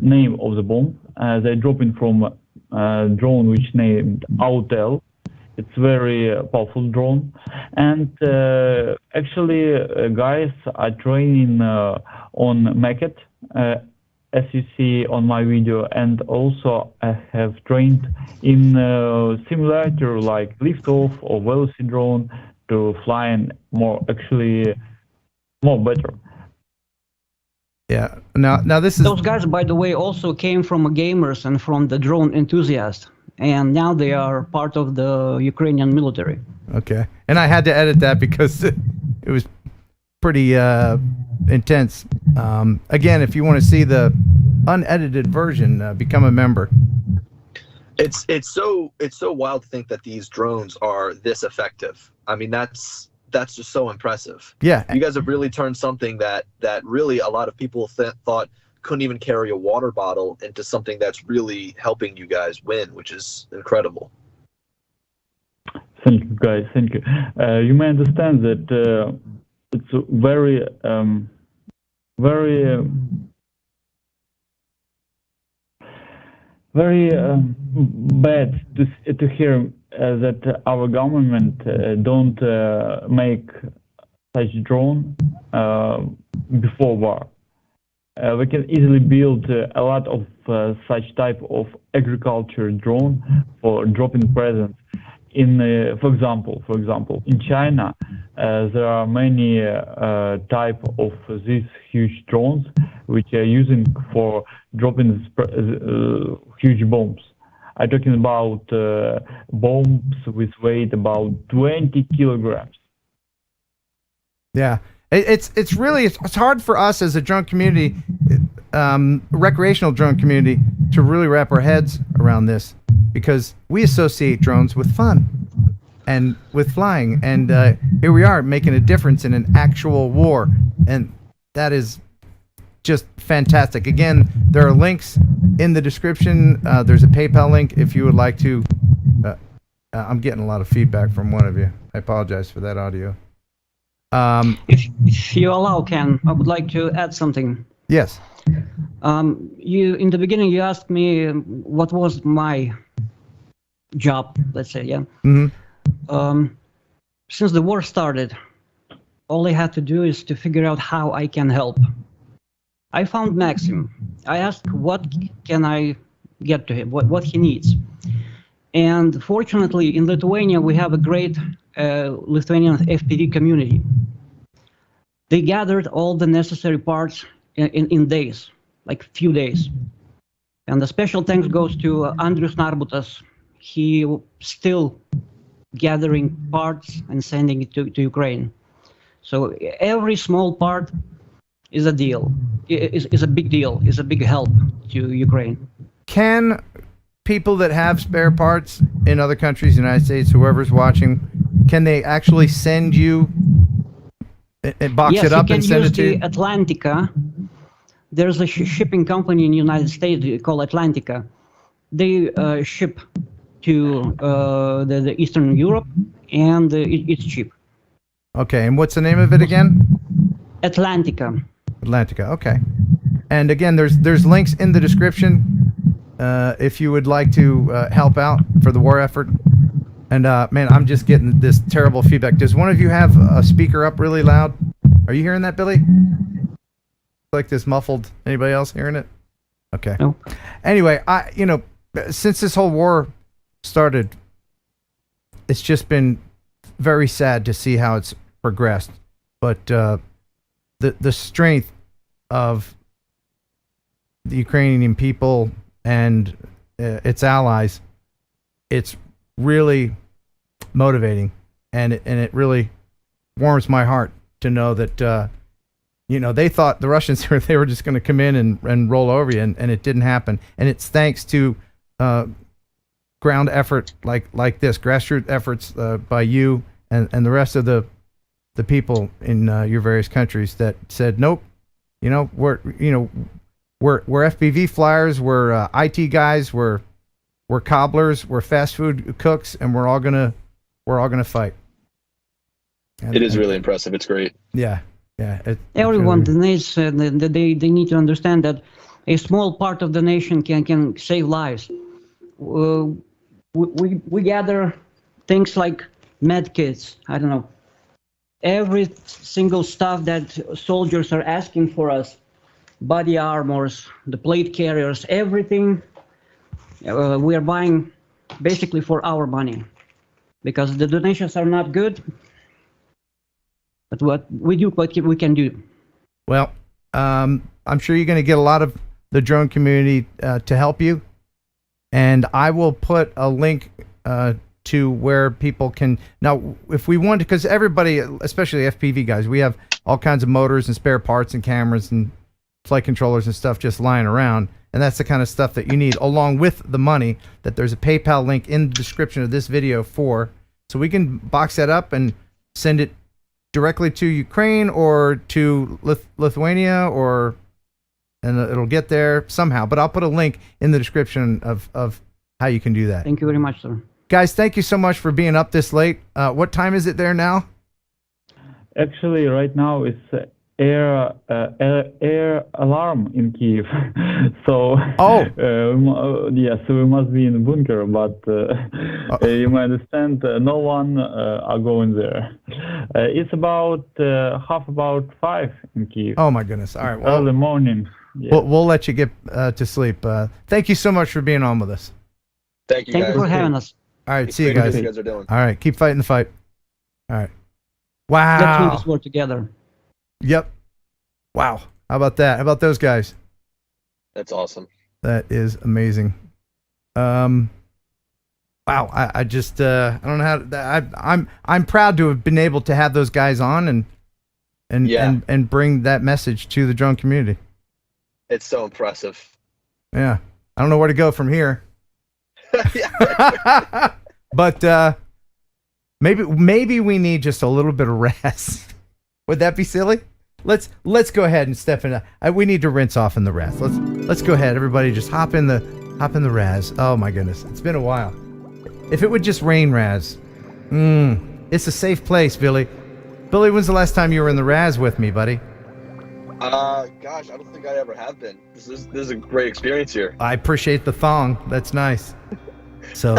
name of the bomb. They dropping from drone which named Autel. It's very powerful drone, and actually guys are training on Maquette, as you see on my video, and also I have trained in simulator like liftoff or velocity drone to flying more better. Yeah. Now this is Those guys, by the way, also came from gamers and from the drone enthusiasts, and now they are part of the Ukrainian military. okay. And I had to edit that because it was pretty intense. Again, if you want to see the unedited version, become a member. It's so wild to think that these drones are this effective. I mean, that's just so impressive. Yeah. You guys have really turned something that really a lot of people thought couldn't even carry a water bottle into something that's really helping you guys win, which is incredible. Thank you, guys. Thank you. You may understand that it's very bad to hear that our government don't make such drone before war. We can easily build a lot of such type of agriculture drone for dropping presents. For example, in China, there are many type of these huge drones which are using for dropping huge bombs. I'm talking about bombs with weight about 20 kilograms. Yeah. It's really hard for us as a drone community, recreational drone community, to really wrap our heads around this, because we associate drones with fun and with flying, and here we are making a difference in an actual war, and that is just fantastic. Again, there are links in the description. There's a PayPal link if you would like to. I'm getting a lot of feedback from one of you. I apologize for that audio. If you allow, Ken, I would like to add something. Yes. You in the beginning you asked me what was my job, let's say, yeah. Mm-hmm. Since the war started, all I had to do is to figure out how I can help. I found Maxim. I asked what can I get to him, what he needs. And fortunately, in Lithuania, we have a great Lithuanian FPV community. They gathered all the necessary parts in days, like few days. And the special thanks goes to Andrius Narbutas. He still gathering parts and sending it to Ukraine. So every small part is a deal, is a big deal, is a big help to Ukraine. Can people that have spare parts in other countries, United States, whoever's watching, can they actually send you and box it up and send it to you? Yes, you can use the Atlantica. There's a shipping company in the United States called Atlantica. They ship to the Eastern Europe, and it's cheap. Okay, and what's the name of it again? Atlantica. Atlantica, okay. And again, there's links in the description. if you would like to help out for the war effort. And man, I'm just getting this terrible feedback. Does one of you have a speaker up really loud? Are you hearing that, Billy? Like this muffled. Anybody else hearing it? Okay. No. Anyway, since this whole war started, it's just been very sad to see how it's progressed. But the strength of the Ukrainian people and its allies, it's really motivating, and it really warms my heart to know that they thought the Russians they were just going to come in and roll over you, and it didn't happen. And it's thanks to ground effort like this, grassroots efforts by you and the rest of the people in your various countries that said, nope, we're FPV flyers, we're IT guys, we're cobblers, we're fast food cooks, and we're all gonna fight. It is really impressive. It's great. Yeah. Everyone, the nation, they need to understand that a small part of the nation can save lives. We gather things like med kits. I don't know, every single stuff that soldiers are asking for us, body armors, the plate carriers, everything. We are buying basically for our money because the donations are not good. But what we can do. Well, I'm sure you're going to get a lot of the drone community to help you. And I will put a link to where people can. Now, if we want to, because everybody, especially FPV guys, we have all kinds of motors and spare parts and cameras and flight controllers and stuff just lying around. And that's the kind of stuff that you need, along with the money, that there's a PayPal link in the description of this video for. So we can box that up and send it directly to Ukraine or to Lithuania, and it'll get there somehow. But I'll put a link in the description of how you can do that. Thank you very much, sir. Guys, thank you so much for being up this late. What time is it there now? Actually, right now it's air alarm in Kiev. So yes, we must be in the bunker, but you might understand no one are going there. It's about 5 in Kiev. Oh my goodness! All right, well, early morning. Yeah. We'll let you get to sleep. Thank you so much for being on with us. Thank you. Thank you for having us. All right, see you guys. What you guys are doing. All right, keep fighting the fight. All right. Wow. Let's win this war together. Yep. Wow. How about that? How about those guys? That's awesome. That is amazing. Wow. I just I don't know how I'm proud to have been able to have those guys on and bring that message to the drone community. It's so impressive. Yeah. I don't know where to go from here. But maybe we need just a little bit of RAS. Would that be silly? Let's go ahead and step in. We need to rinse off in the RAS. Let's go ahead. Everybody, just hop in the RAS. Oh my goodness, it's been a while. If it would just rain RAS, it's a safe place, Billy. Billy, when's the last time you were in the RAS with me, buddy? Gosh, I don't think I ever have been. This is a great experience here. I appreciate the thong. That's nice. So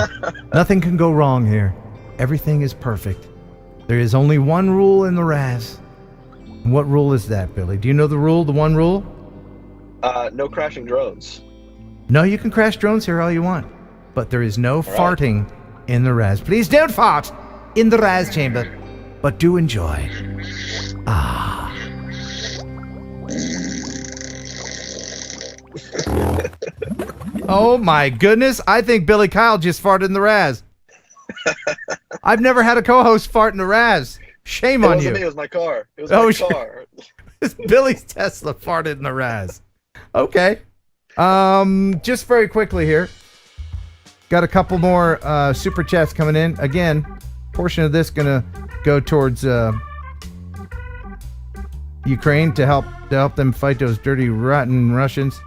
nothing can go wrong here. Everything is perfect. There is only one rule in the RAS. What rule is that, Billy? Do you know the rule, the one rule? No crashing drones. No, you can crash drones here all you want, but there is no farting in the RAS. Please don't fart in the RAS chamber, but do enjoy. Oh my goodness, I think Billy Kyle just farted in the RAS. I've never had a co-host fart in the RAS. Shame on you. It wasn't me, it was my car. It was my car. It's Billy's Tesla farted in the RAS. Okay. Just very quickly here. Got a couple more super chats coming in. Again, portion of this gonna go towards Ukraine to help them fight those dirty, rotten Russians.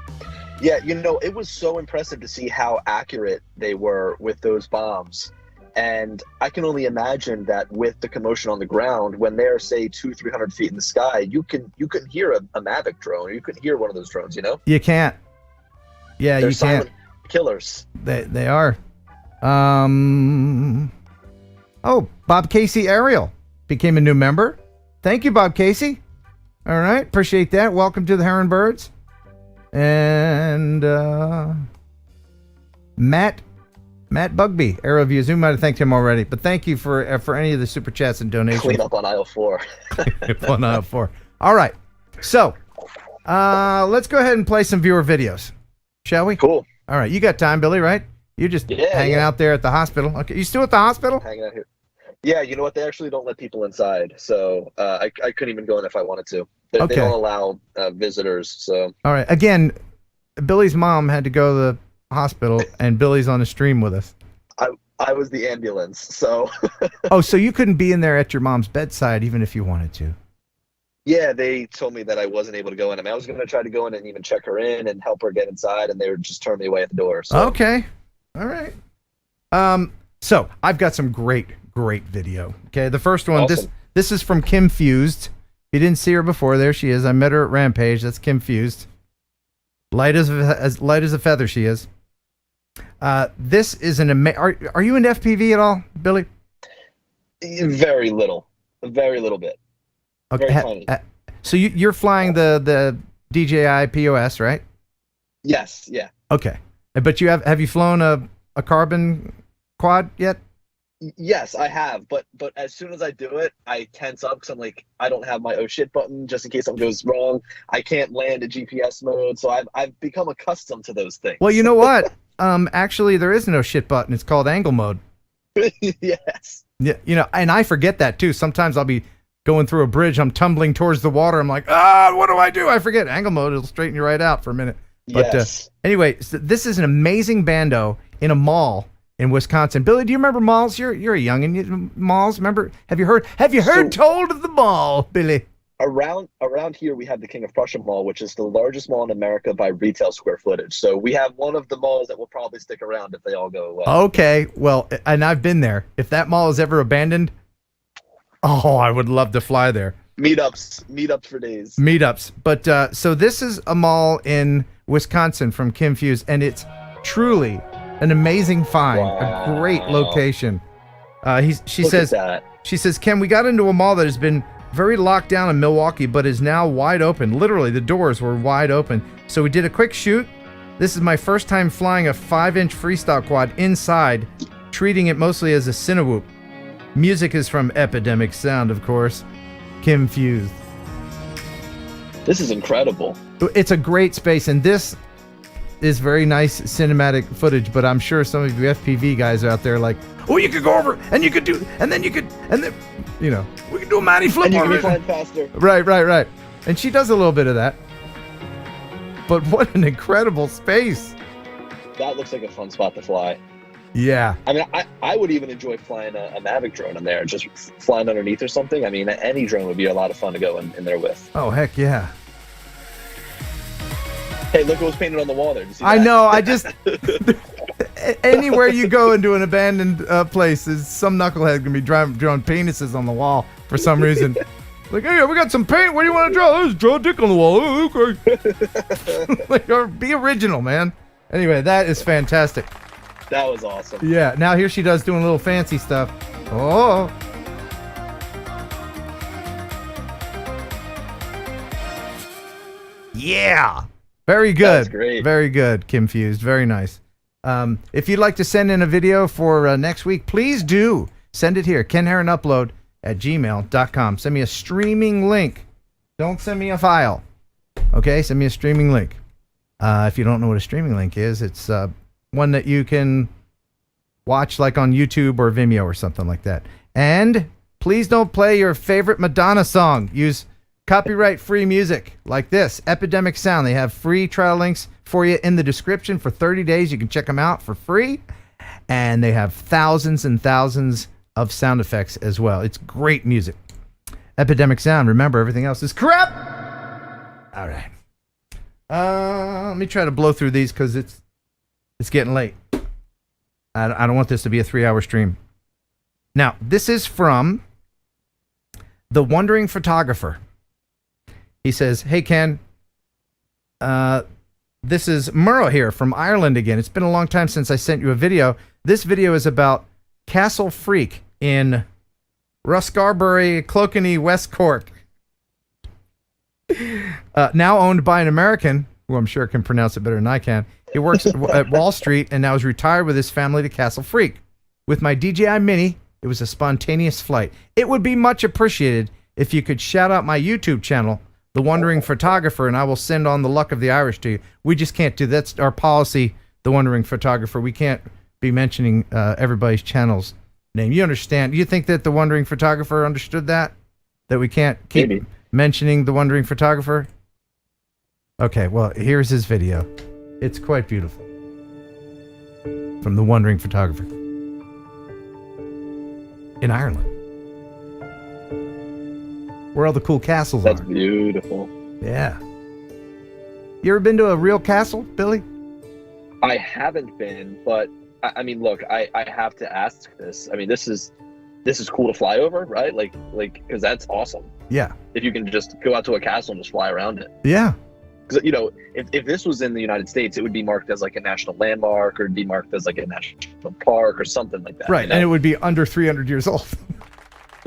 Yeah, it was so impressive to see how accurate they were with those bombs. And I can only imagine that with the commotion on the ground, when they're, say, 200-300 feet in the sky, you can hear a Mavic drone, or you can hear one of those drones, You can't. Yeah, you can't. killers. They are. Oh, Bob Casey Ariel became a new member. Thank you, Bob Casey. All right, appreciate that. Welcome to the Heron Birds. And Matt Bugby, Arrow Views. We might have thanked him already, but thank you for any of the super chats and donations. Clean up on aisle 4. On aisle 4. All right, so let's go ahead and play some viewer videos, shall we? Cool. All right, you got time, Billy, right? You're just hanging out there at the hospital. Okay, you still at the hospital? Hanging out here. Yeah, you know what? They actually don't let people inside, so I couldn't even go in if I wanted to. They don't allow visitors. So. All right. Again, Billy's mom had to go to the hospital, and Billy's on the stream with us. I was the ambulance, so. Oh, so you couldn't be in there at your mom's bedside even if you wanted to? Yeah, they told me that I wasn't able to go in. I mean, I was going to try to go in and even check her in and help her get inside, and they would just turn me away at the door. So. Okay. All right. So I've got some great video. Okay, the first one. Awesome. This is from Kim Fused. You didn't see her before. There she is. I met her at Rampage. That's Kim Fused. Light as a feather she is. This is an are you into FPV at all, Billy? Very little bit. Okay. Very tiny. So you're flying the DJI POS, right? Yes. Yeah. Okay. But have you flown a carbon quad yet? Yes, I have, but as soon as I do it, I tense up because I'm like, I don't have my oh shit button just in case something goes wrong. I can't land in GPS mode, so I've become accustomed to those things. Well, you know what? Actually, there is no shit button. It's called angle mode. Yes. Yeah, and I forget that too. Sometimes I'll be going through a bridge, I'm tumbling towards the water. I'm like, what do I do? I forget angle mode. It'll straighten you right out for a minute. But yes. Anyway, so this is an amazing bando in a mall in Wisconsin. Billy, do you remember malls? You're a youngin'. Malls, remember? Have you heard told of the mall, Billy? Around here, we have the King of Prussia Mall, which is the largest mall in America by retail square footage. So we have one of the malls that will probably stick around if they all go away. Okay, well, and I've been there. If that mall is ever abandoned, I would love to fly there. Meetups for days. Meetups. But so this is a mall in Wisconsin from Kim Fuse, and it's truly an amazing find. Wow. A great location. She says, Ken, we got into a mall that has been very locked down in Milwaukee, but is now wide open. Literally, the doors were wide open. So we did a quick shoot. This is my first time flying a 5-inch freestyle quad inside, treating it mostly as a Cinewhoop. Music is from Epidemic Sound, of course. Kim Fuse. This is incredible. It's a great space, and this is very nice cinematic footage, but I'm sure some of you FPV guys out there are like, you could go over, and you could do, and then we could do a Manny flip. And you can be flying faster. Right. And she does a little bit of that. But what an incredible space. That looks like a fun spot to fly. Yeah. I mean, I would even enjoy flying a Mavic drone in there, just flying underneath or something. I mean, any drone would be a lot of fun to go in there with. Oh, heck yeah. Hey, look what was painted on the wall there. Did you see that? I know. I just... Anywhere you go into an abandoned place, is some knucklehead going to be drawing penises on the wall for some reason. Like, hey, we got some paint. What do you want to draw? Let's draw a dick on the wall. Oh, okay. Be original, man. Anyway, that is fantastic. That was awesome. Yeah. Now here she does doing a little fancy stuff. Oh. Yeah. Very good. That's great. Very good, Kim Fused. Very nice. If you'd like to send in a video for next week, please do. Send it here, kenheronupload@gmail.com. Send me a streaming link. Don't send me a file. Okay? Send me a streaming link. If you don't know what a streaming link is, it's one that you can watch like on YouTube or Vimeo or something like that. And please don't play your favorite Madonna song. Use copyright-free music like this, Epidemic Sound. They have free trial links for you in the description for 30 days. You can check them out for free. And they have thousands and thousands of sound effects as well. It's great music. Epidemic Sound. Remember, everything else is crap. All right. Let me try to blow through these because it's getting late. I don't want this to be a 3-hour stream. Now, this is from The Wandering Photographer. He says, hey, Ken, This is Murrow here from Ireland again. It's been a long time since I sent you a video. This video is about Castle Freak in Ruscarbury, Clokeny, West Cork. Now owned by an American, who I'm sure can pronounce it better than I can. He works at Wall Street and now is retired with his family to Castle Freak. With my DJI Mini, it was a spontaneous flight. It would be much appreciated if you could shout out my YouTube channel, The Wandering Photographer, and I will send on the luck of the Irish to you. We just can't do that. That's our policy, The Wandering Photographer. We can't be mentioning everybody's channel's name. You understand? You think that The Wandering Photographer understood that? That we can't keep mentioning The Wandering Photographer? Okay, well, here's his video. It's quite beautiful. From The Wandering Photographer. In Ireland. Where all the cool castles That's are. beautiful. Yeah. You ever been to a real castle, Billy? I haven't been, but I mean, look, I have to ask this. I mean, this is cool to fly over, right? Like, because that's awesome. Yeah. If you can just go out to a castle and just fly around it. Yeah. Because, you know, if this was in the United States, it would be marked as like a national landmark, or it'd be marked as like a national park or something like that. Right, you know? and it would be under 300 years old.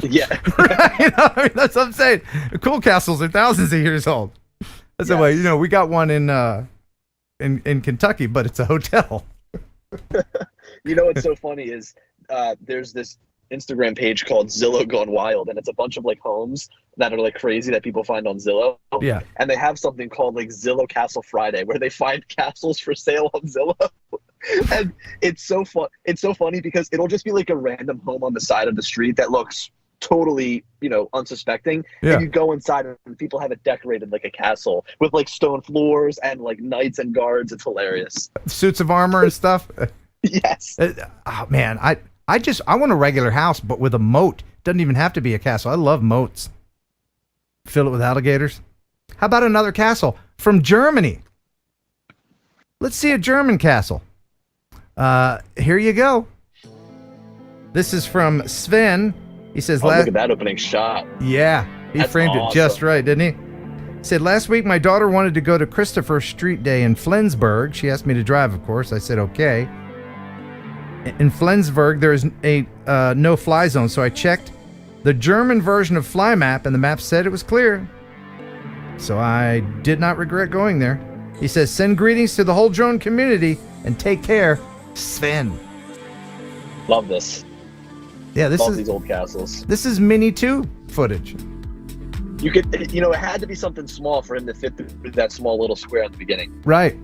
Yeah. Right, you know, I mean, that's what I'm saying. Cool castles are thousands of years old. That's the way, you know, we got one in Kentucky, but it's a hotel. You know what's so funny is there's this Instagram page called Zillow Gone Wild, and it's a bunch of like homes that are like crazy that people find on Zillow. Yeah. And they have something called like Zillow Castle Friday, where they find castles for sale on Zillow. And it's so fun. It's so funny because it'll just be like a random home on the side of the street that looks totally, you know, unsuspecting. Yeah. And you go inside and people have it decorated like a castle with like stone floors and like knights and guards. It's hilarious. Suits of armor and stuff. Yes. Oh man, I want a regular house, but with a moat. Doesn't even have to be a castle. I love moats. Fill it with alligators. How about another castle from Germany? Let's see a German castle. Here you go. This is from Sven. He says, look at that opening shot. Yeah, he That's framed awesome. it just right, didn't he? He said, last week my daughter wanted to go to Christopher Street Day in Flensburg. She asked me to drive, of course. I said, okay. In Flensburg, there is a no-fly zone, so I checked the German version of Fly Map, and the map said it was clear. So I did not regret going there. He says, send greetings to the whole drone community, and take care, Sven. Love this. Yeah, this Love is these old castles. This is Mini 2 footage. You could, you know, it had to be something small for him to fit through that small little square in the beginning. Right.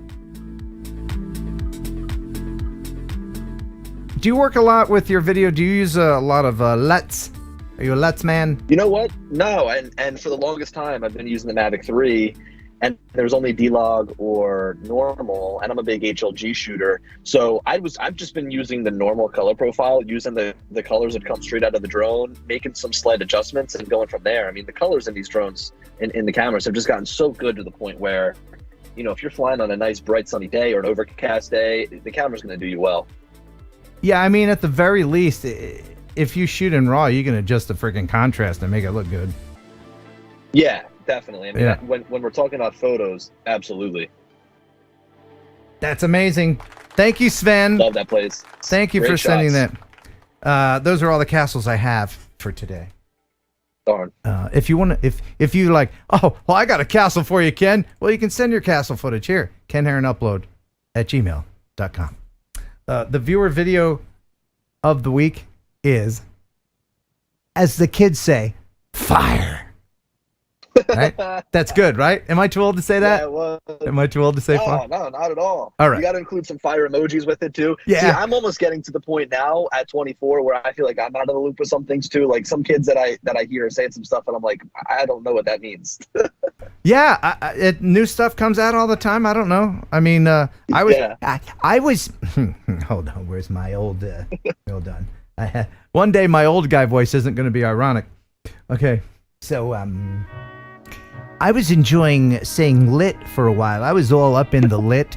Do you work a lot with your video? Do you use a lot of LUTs? Are you a LUTs man? You know what? No, and for the longest time, I've been using the Mavic 3, and there's only D-Log or normal, and I'm a big HLG shooter. So I've just been using the normal color profile, using the colors that come straight out of the drone, making some slight adjustments, and going from there. I mean, the colors in these drones, in the cameras, have just gotten so good to the point where, you know, if you're flying on a nice, bright, sunny day or an overcast day, the camera's going to do you well. Yeah, I mean, at the very least, if you shoot in RAW, you can adjust the freaking contrast and make it look good. Yeah, definitely. I mean, Yeah. when we're talking about photos, absolutely. That's amazing. Thank you, Sven. Love that place. Thank you Great for sending shots. that. Those are all the castles I have for today. Darn. If you want to, if you like, oh, well, I got a castle for you, Ken. Well, you can send your castle footage here, kenheronupload@gmail.com. The viewer video of the week is, as the kids say, fire. Right? That's good, right? Am I too old to say that? Yeah, it was. Am I too old to say fire? No, not at all. All right. You got to include some fire emojis with it too. Yeah. See, I'm almost getting to the point now at 24 where I feel like I'm out of the loop with some things too. Like some kids that I hear saying some stuff, and I'm like, I don't know what that means. Yeah, new stuff comes out all the time. I don't know. I mean, I was. Hold on. Where's my old? Hold on. One day, my old guy voice isn't going to be ironic. Okay. So, I was enjoying saying lit for a while. I was all up in the lit,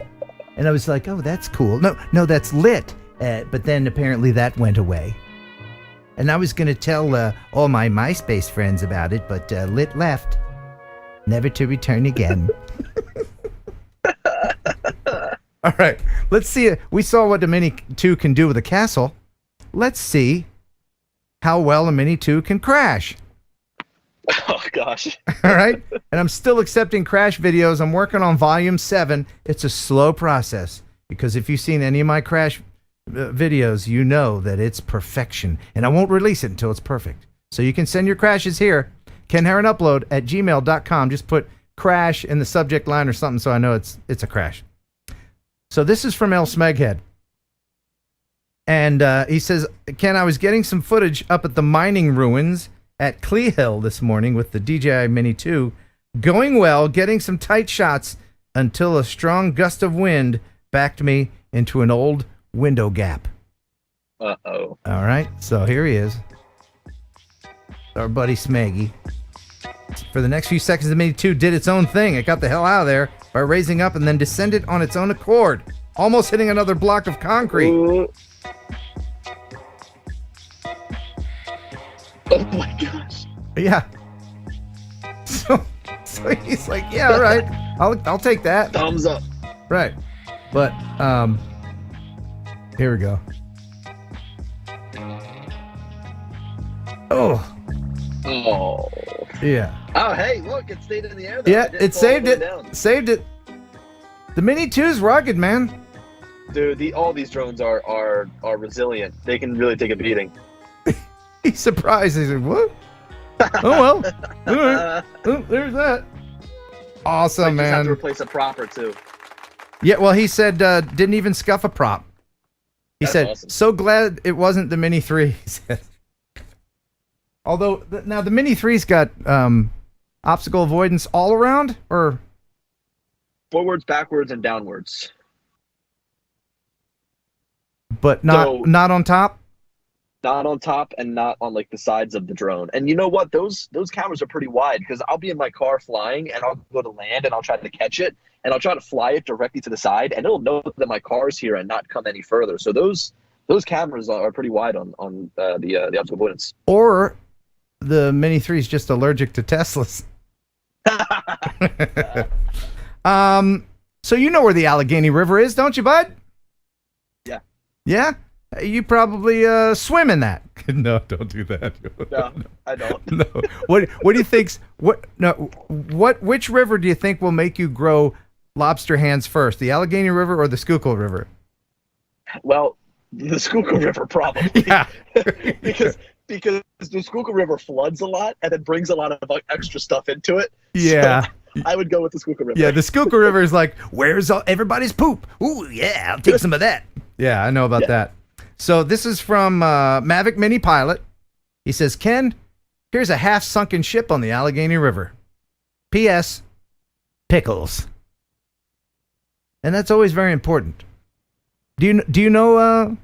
and I was like, oh, that's cool. No, that's lit. But then apparently that went away. And I was going to tell all my MySpace friends about it, but lit left. Never to return again. All right. Let's see. We saw what the Mini 2 can do with a castle. Let's see how well a Mini 2 can crash. Oh, gosh. All right. And I'm still accepting crash videos. I'm working on volume 7. It's a slow process because if you've seen any of my crash videos, you know that it's perfection. And I won't release it until it's perfect. So you can send your crashes here. KenHeronUpload@gmail.com. Just put crash in the subject line or something so I know it's a crash. So this is from El Smeghead. And he says, Ken, I was getting some footage up at the mining ruins at Clehill this morning with the DJI Mini 2. Going well, getting some tight shots until a strong gust of wind backed me into an old window gap. Uh-oh. All right, so here he is. Our buddy Smeggy. For the next few seconds, the Mini 2 did its own thing. It got the hell out of there by raising up and then descended on its own accord, almost hitting another block of concrete. Oh my gosh. Yeah. So he's like, yeah, all right. I'll take that. Thumbs up. Right. But here we go. Oh. Oh. Yeah. Oh, hey, look, it stayed in the air. Though. Yeah, it saved it. Saved it. The Mini 2's rugged, man. Dude, all these drones are resilient. They can really take a beating. He's surprised. He's like, what? Oh, well. All right. Oh, there's that. Awesome, Just have man. to replace a prop or two. Yeah, well, he said didn't even scuff a prop. He That's said, awesome. so glad it wasn't the Mini 3, he said. Although, now the Mini 3's got obstacle avoidance all around, or? Forwards, backwards, and downwards. But not on top? Not on top and not on like the sides of the drone. And you know what? Those cameras are pretty wide because I'll be in my car flying and I'll go to land and I'll try to catch it and I'll try to fly it directly to the side and it'll know that my car's here and not come any further. So those cameras are pretty wide on the obstacle avoidance. Or the Mini 3 is just allergic to Teslas. So you know where the Allegheny River is, don't you, bud? Yeah. Yeah? You probably swim in that. No, don't do that. No, I don't. No. What do you think's which river do you think will make you grow lobster hands first? The Allegheny River or the Schuylkill River? Well, the Schuylkill River probably. Yeah. because the Schuylkill River floods a lot and then brings a lot of extra stuff into it. Yeah. So I would go with the Schuylkill River. Yeah, the Schuylkill River is like, where's everybody's poop? Ooh, yeah, I'll take some of that. Yeah, I know about that. So this is from Mavic Mini Pilot. He says, Ken, here's a half-sunken ship on the Allegheny River. P.S. Pickles. And that's always very important. Do you know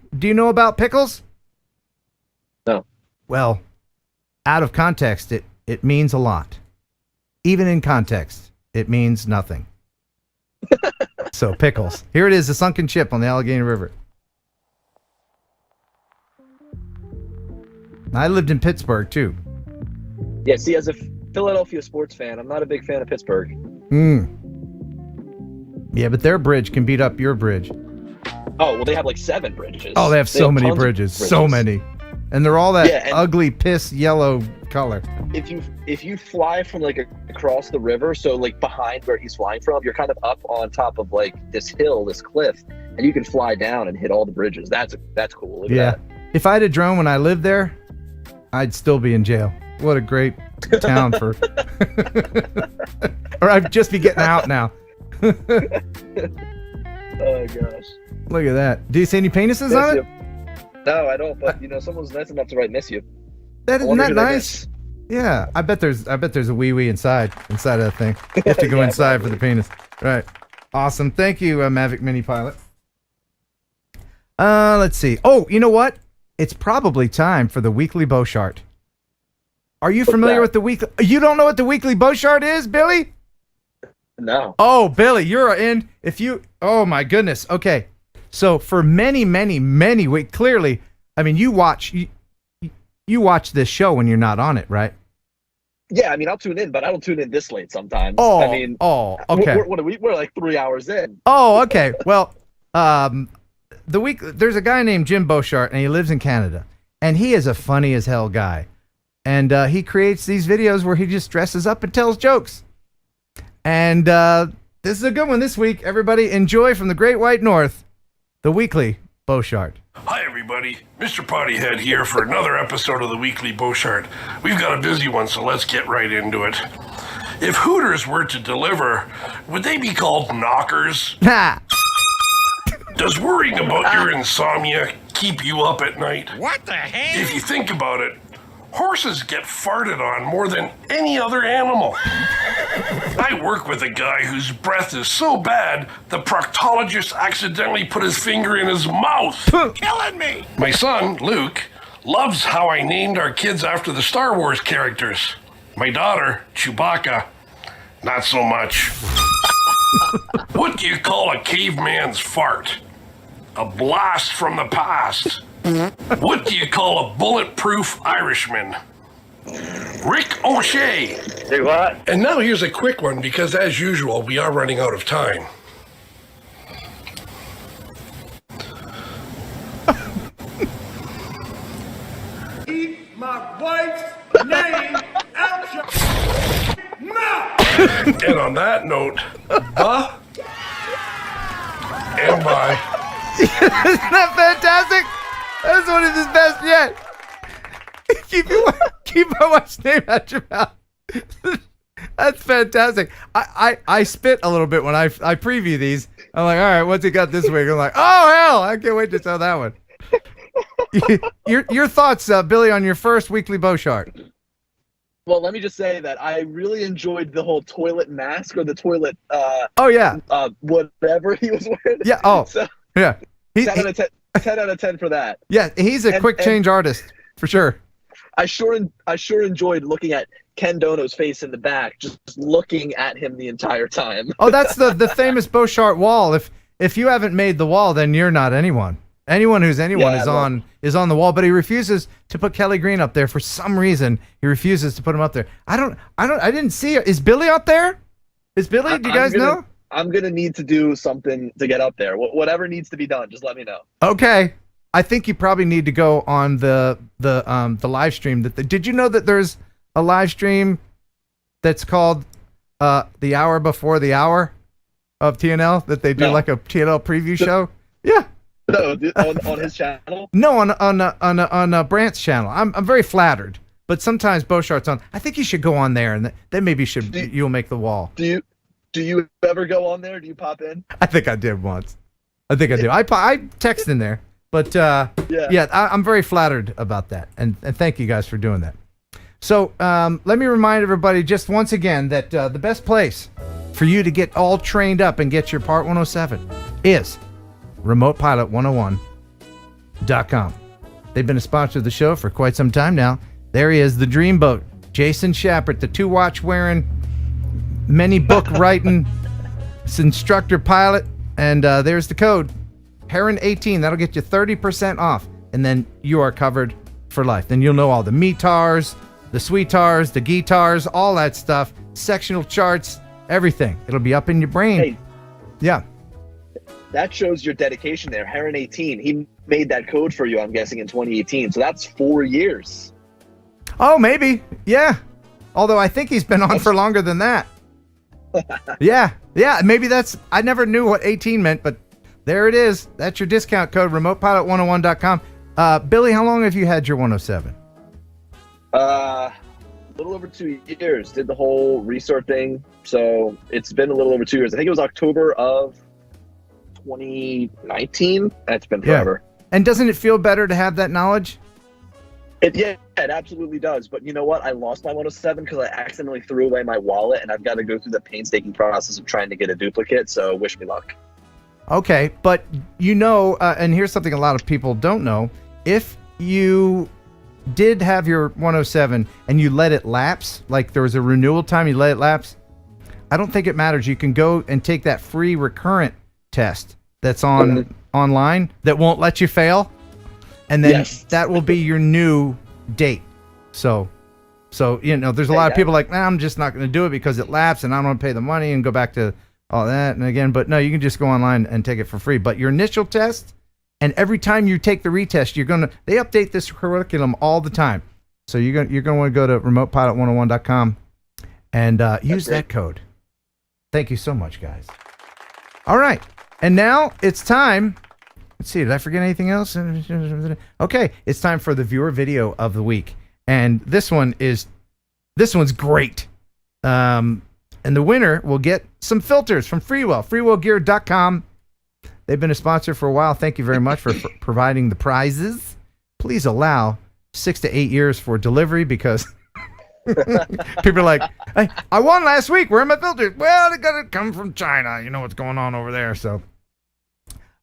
about pickles? No. Well, out of context, it means a lot. Even in context, it means nothing. So pickles. Here it is, a sunken ship on the Allegheny River. I lived in Pittsburgh too. Yeah, see, as a Philadelphia sports fan, I'm not a big fan of Pittsburgh. Yeah, but their bridge can beat up your bridge. Oh, well, they have like 7 bridges. Oh, they have so many tons of bridges. So many. And they're all that ugly piss yellow color. If you fly from like across the river, so like behind where he's flying from, you're kind of up on top of like this hill, this cliff, and you can fly down and hit all the bridges. That's cool. Look at that. If I had a drone when I lived there, I'd still be in jail. What a great town for. Or I'd just be getting out now. Oh gosh. Look at that. Do you see any penises on it? No, I don't. But someone's nice enough to write "miss you." Isn't that nice? Yeah, I bet there's a wee wee inside of that thing. You have to go inside for the penis. Right. Awesome. Thank you, Mavic Mini Pilot. Let's see. Oh, you know what? It's probably time for the weekly Beauchart. Are you familiar with the weekly? You don't know what the weekly Beauchart is, Billy? No. Oh, Billy, you're in. Oh my goodness. Okay. So for many weeks, clearly, I mean, you watch this show when you're not on it, right? Yeah, I mean, I'll tune in, but I don't tune in this late sometimes. Oh, I mean, okay. We're like 3 hours in. Oh, okay. Well, There's a guy named Jim Beauchart, and he lives in Canada, and he is a funny as hell guy, and he creates these videos where he just dresses up and tells jokes, and this is a good one this week. Everybody enjoy from the Great White North, the weekly Beauchart. Hi everybody, Mr. Pottyhead here for another episode of the Weekly Beauchart. We've got a busy one, so let's get right into it. If Hooters were to deliver, would they be called knockers? Ha! Does worrying about your insomnia keep you up at night? What the heck? If you think about it, horses get farted on more than any other animal. I work with a guy whose breath is so bad, the proctologist accidentally put his finger in his mouth. Killing me! My son, Luke, loves how I named our kids after the Star Wars characters. My daughter, Chewbacca, not so much. What do you call a caveman's fart? A blast from the past. What do you call a bulletproof Irishman? Rick O'Shea. Say what? And now here's a quick one because, as usual, we are running out of time. Keep my wife's name out your mouth! And on that note, and bye. Isn't that fantastic? That's one of his best yet. Keep my wife's name out your mouth. That's fantastic. I spit a little bit when I preview these. I'm like, all right, what's he got this week? I'm like, oh hell, I can't wait to tell that one. Your thoughts, Billy, on your first weekly Beauchart? Well, let me just say that I really enjoyed the whole toilet mask or the toilet. Whatever he was wearing. Yeah. Oh. So, yeah. 10 out of 10 for that. Yeah, he's a quick change artist for sure. I sure enjoyed looking at Ken Dono's face in the back, just looking at him the entire time. Oh, that's the famous Beauchart wall. If you haven't made the wall, then you're not anyone. Anyone who's anyone is on the wall, but he refuses to put Kelly Green up there for some reason. He refuses to put him up there. I didn't see it. Is Billy up there? Is Billy? Do you guys know? I'm gonna need to do something to get up there. Whatever needs to be done, just let me know. Okay. I think you probably need to go on the live stream. Did you know that there's a live stream that's called the hour before the hour of TNL, that they do like a TNL preview show? Yeah. No, on his channel? No, on Brant's channel. I'm very flattered, but sometimes Beauchart's on. I think you should go on there, and then maybe you'll make the wall. Do you ever go on there? Do you pop in? I think I did once. I think I do. I text in there, but I'm very flattered about that, and thank you guys for doing that. So let me remind everybody just once again that the best place for you to get all trained up and get your Part 107 is remotepilot101.com. They've been a sponsor of the show for quite some time now. There he is, the Dreamboat, Jason Shappert, the 2-watch wearing, many book writing instructor pilot, and there's the code Heron 18. That'll get you 30% off, and then you are covered for life. Then you'll know all the METARs, the SWEETARs, the guitars, all that stuff, sectional charts, everything. It'll be up in your brain. Hey, yeah. That shows your dedication there. Heron 18, he made that code for you, I'm guessing, in 2018. So that's 4 years. Oh, maybe. Yeah. Although I think he's been on for longer than that. Yeah. Maybe I never knew what 18 meant, but there it is. That's your discount code, remotepilot101.com. Billy, how long have you had your 107? A little over 2 years. Did the whole restart thing. So it's been a little over 2 years. I think it was October of 2019. That's been forever. Yeah. And doesn't it feel better to have that knowledge? It absolutely does. But you know what? I lost my 107 because I accidentally threw away my wallet, and I've got to go through the painstaking process of trying to get a duplicate. So wish me luck. Okay, but and here's something a lot of people don't know. If you did have your 107 and you let it lapse, like there was a renewal time, you let it lapse, I don't think it matters. You can go and take that free Recurrent test that's online that won't let you fail, and then that will be your new date. So there's a lot of people like, I'm just not going to do it because it lapsed and I don't want to pay the money and go back to all that. And again, but no, you can just go online and take it for free. But your initial test, and every time you take the retest, they update this curriculum all the time. So you're going to want to go to remotepilot101.com and use that code. Thank you so much, guys. All right. And now it's time. Let's see. Did I forget anything else? Okay. It's time for the viewer video of the week. And this one's great. And the winner will get some filters from Freewell, freewellgear.com. They've been a sponsor for a while. Thank you very much for providing the prizes. Please allow 6 to 8 years for delivery because people are like, hey, I won last week. Where are my filters? Well, they got to come from China. You know what's going on over there. So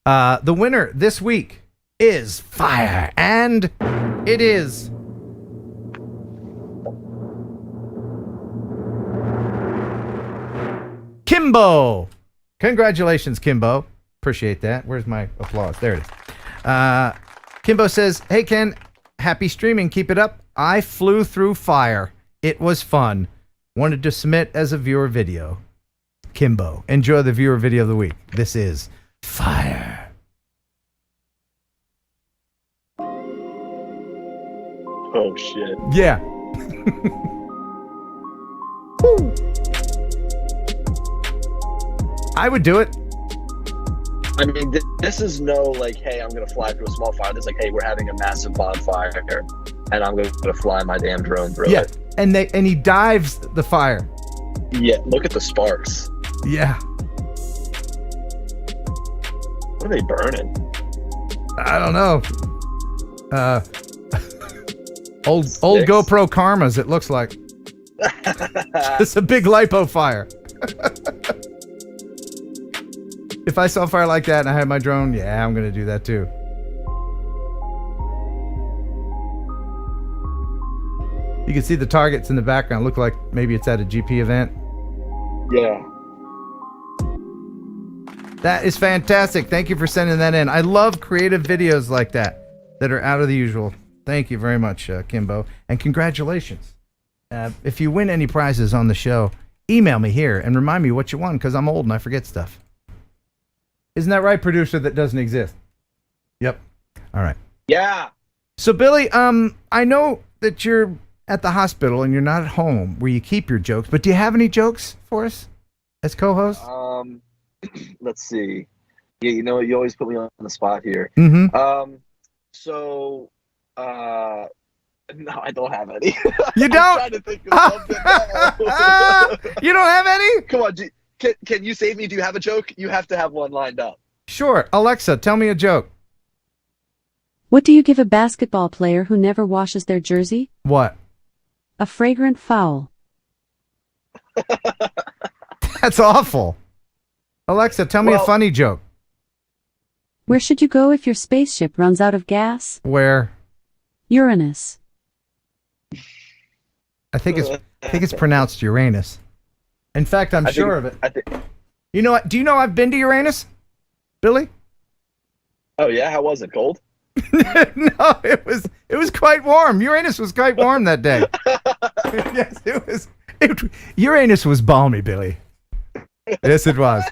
the winner this week is fire. And it is Kimbo. Congratulations, Kimbo. Appreciate that. Where's my applause? There it is. Kimbo says, hey, Ken, happy streaming. Keep it up. I flew through fire. It was fun. Wanted to submit as a viewer video. Kimbo. Enjoy the viewer video of the week. This is fire. Oh, shit. Yeah. I would do it. I mean, this is no like, hey, I'm gonna fly through a small fire. This is like, hey, we're having a massive bonfire, and I'm gonna fly my damn drone through it. And he dives the fire. Yeah, look at the sparks. Yeah. What are they burning? I don't know. Old GoPro Karmas, it looks like. It's a big lipo fire. If I saw a fire like that and I had my drone, yeah, I'm going to do that too. You can see the targets in the background. Look like maybe it's at a GP event. Yeah. That is fantastic. Thank you for sending that in. I love creative videos like that are out of the usual. Thank you very much, Kimbo. And congratulations. If you win any prizes on the show, email me here and remind me what you won because I'm old and I forget stuff. Isn't that right, producer that doesn't exist? Yep. All right. Yeah. So, Billy, I know that you're at the hospital and you're not at home where you keep your jokes, but do you have any jokes for us as co-host? Let's see. Yeah, you know, you always put me on the spot here. Mm-hmm. So, no, I don't have any. You don't? I'm trying to think of something. No. You don't have any? Come on, can you save me? Do you have a joke? You have to have one lined up. Sure. Alexa, tell me a joke. What do you give a basketball player who never washes their jersey? What? A fragrant foul. That's awful. Alexa, tell me a funny joke. Where should you go if your spaceship runs out of gas? Where? Uranus. I think it's pronounced Uranus. In fact, I'm sure of it. You know what? Do you know I've been to Uranus, Billy? Oh yeah, how was it? Cold? No, it was quite warm. Uranus was quite warm that day. Yes, it was. Uranus was balmy, Billy. Yes, it was.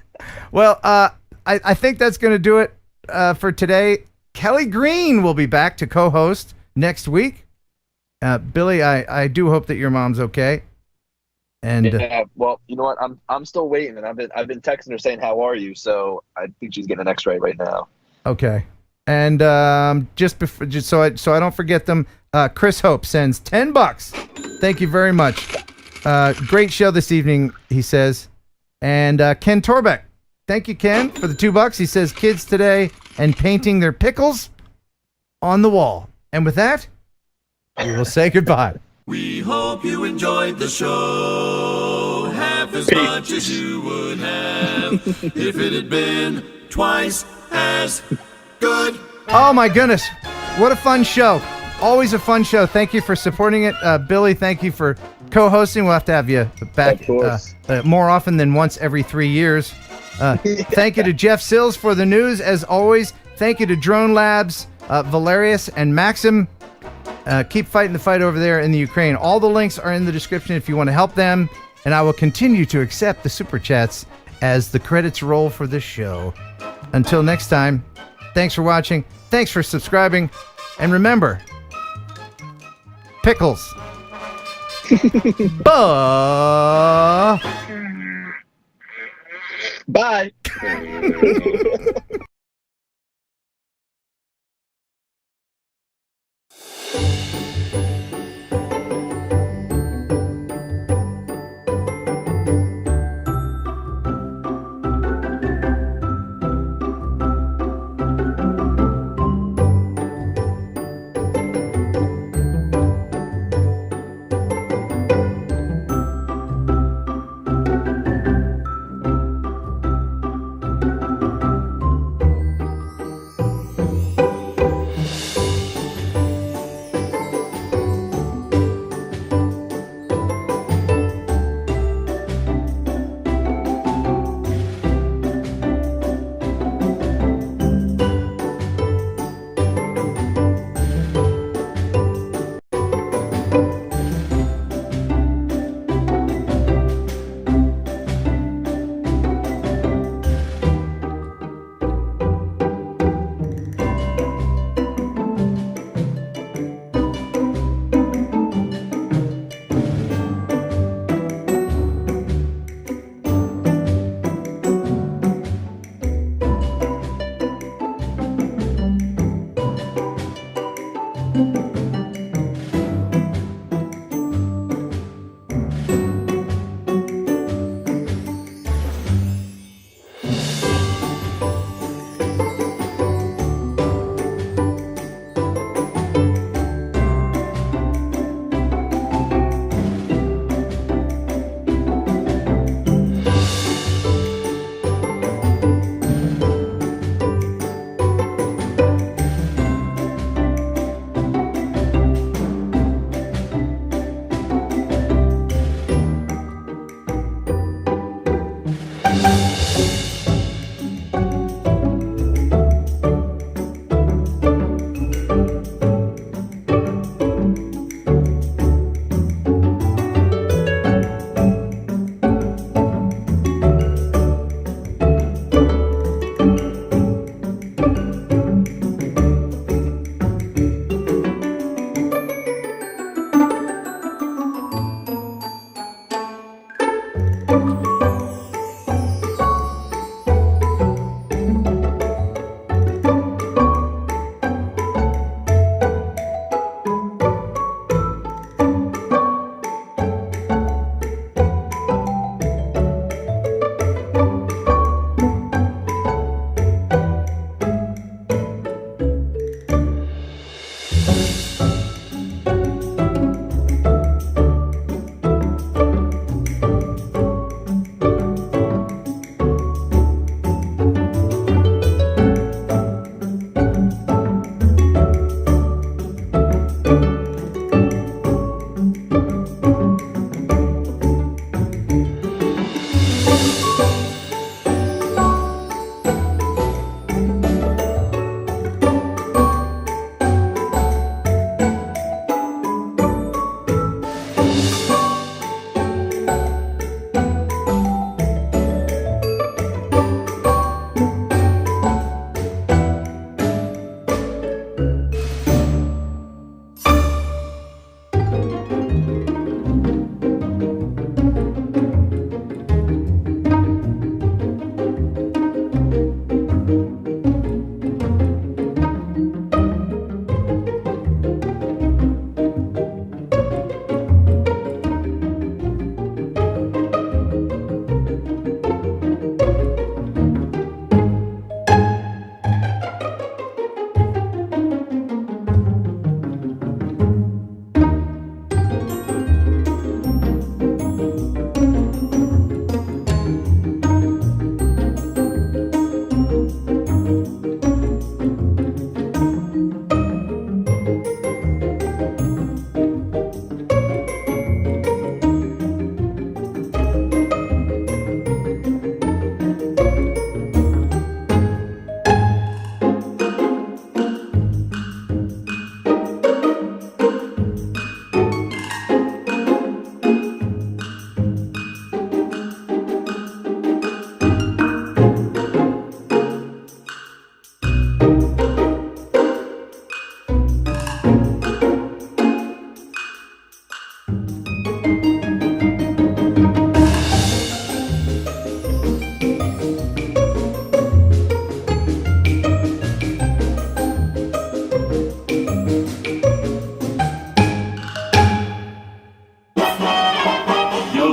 Well, I think that's going to do it for today. Kelly Green will be back to co-host next week. Billy, I do hope that your mom's okay. And yeah, well, you know what? I'm still waiting, and I've been texting her saying how are you. So I think she's getting an X-ray right now. Okay. And just so I don't forget them, Chris Hope sends $10. Thank you very much. Great show this evening, he says. And Ken Torbeck, thank you, Ken, for the $2. He says kids today and painting their pickles on the wall. And with that, we will say goodbye. We hope you enjoyed the show half as much as you would have if it had been twice as good. Oh my goodness, what a fun show. Always a fun show. Thank you for supporting it. Billy, thank you for co-hosting. We'll have to have you back more often than once every 3 years. Thank you to Jeff Sills for the news, as always. Thank you to Drone Labs, Valerijus and Maxim. Keep fighting the fight over there in the Ukraine. All the links are in the description if you want to help them. And I will continue to accept the super chats as the credits roll for this show. Until next time, thanks for watching, thanks for subscribing, and remember, pickles. Bye.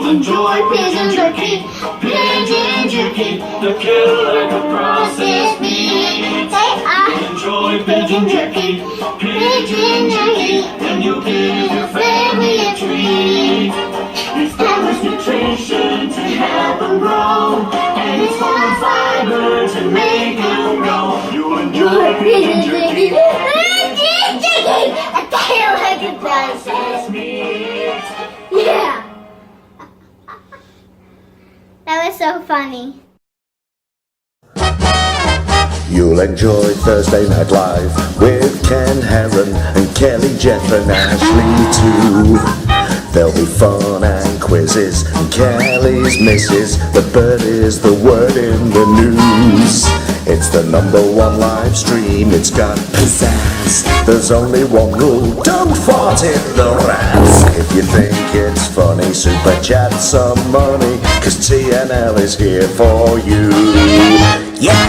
enjoy pigeon jerky. Pigeon jerky. The killer like a processed meat. Say I enjoy pigeon jerky. Pigeon jerky. And you give your family a treat. Establish nutrition to help them grow. And it's full of fiber to make them go. You enjoy pigeon jerky. Pigeon jerky. A tail like a processed meat. Yeah. That was so funny. You'll enjoy Thursday Night Live with Ken Heron and Kelly, Jeff and Ashley too. There'll be fun and quizzes and Kelly's misses. The bird is the word in the news. It's the #1 live stream, it's got pizzazz. There's only one rule, don't fart in the rats. If you think it's funny, super chat some money, 'cause TNL is here for you. Yeah!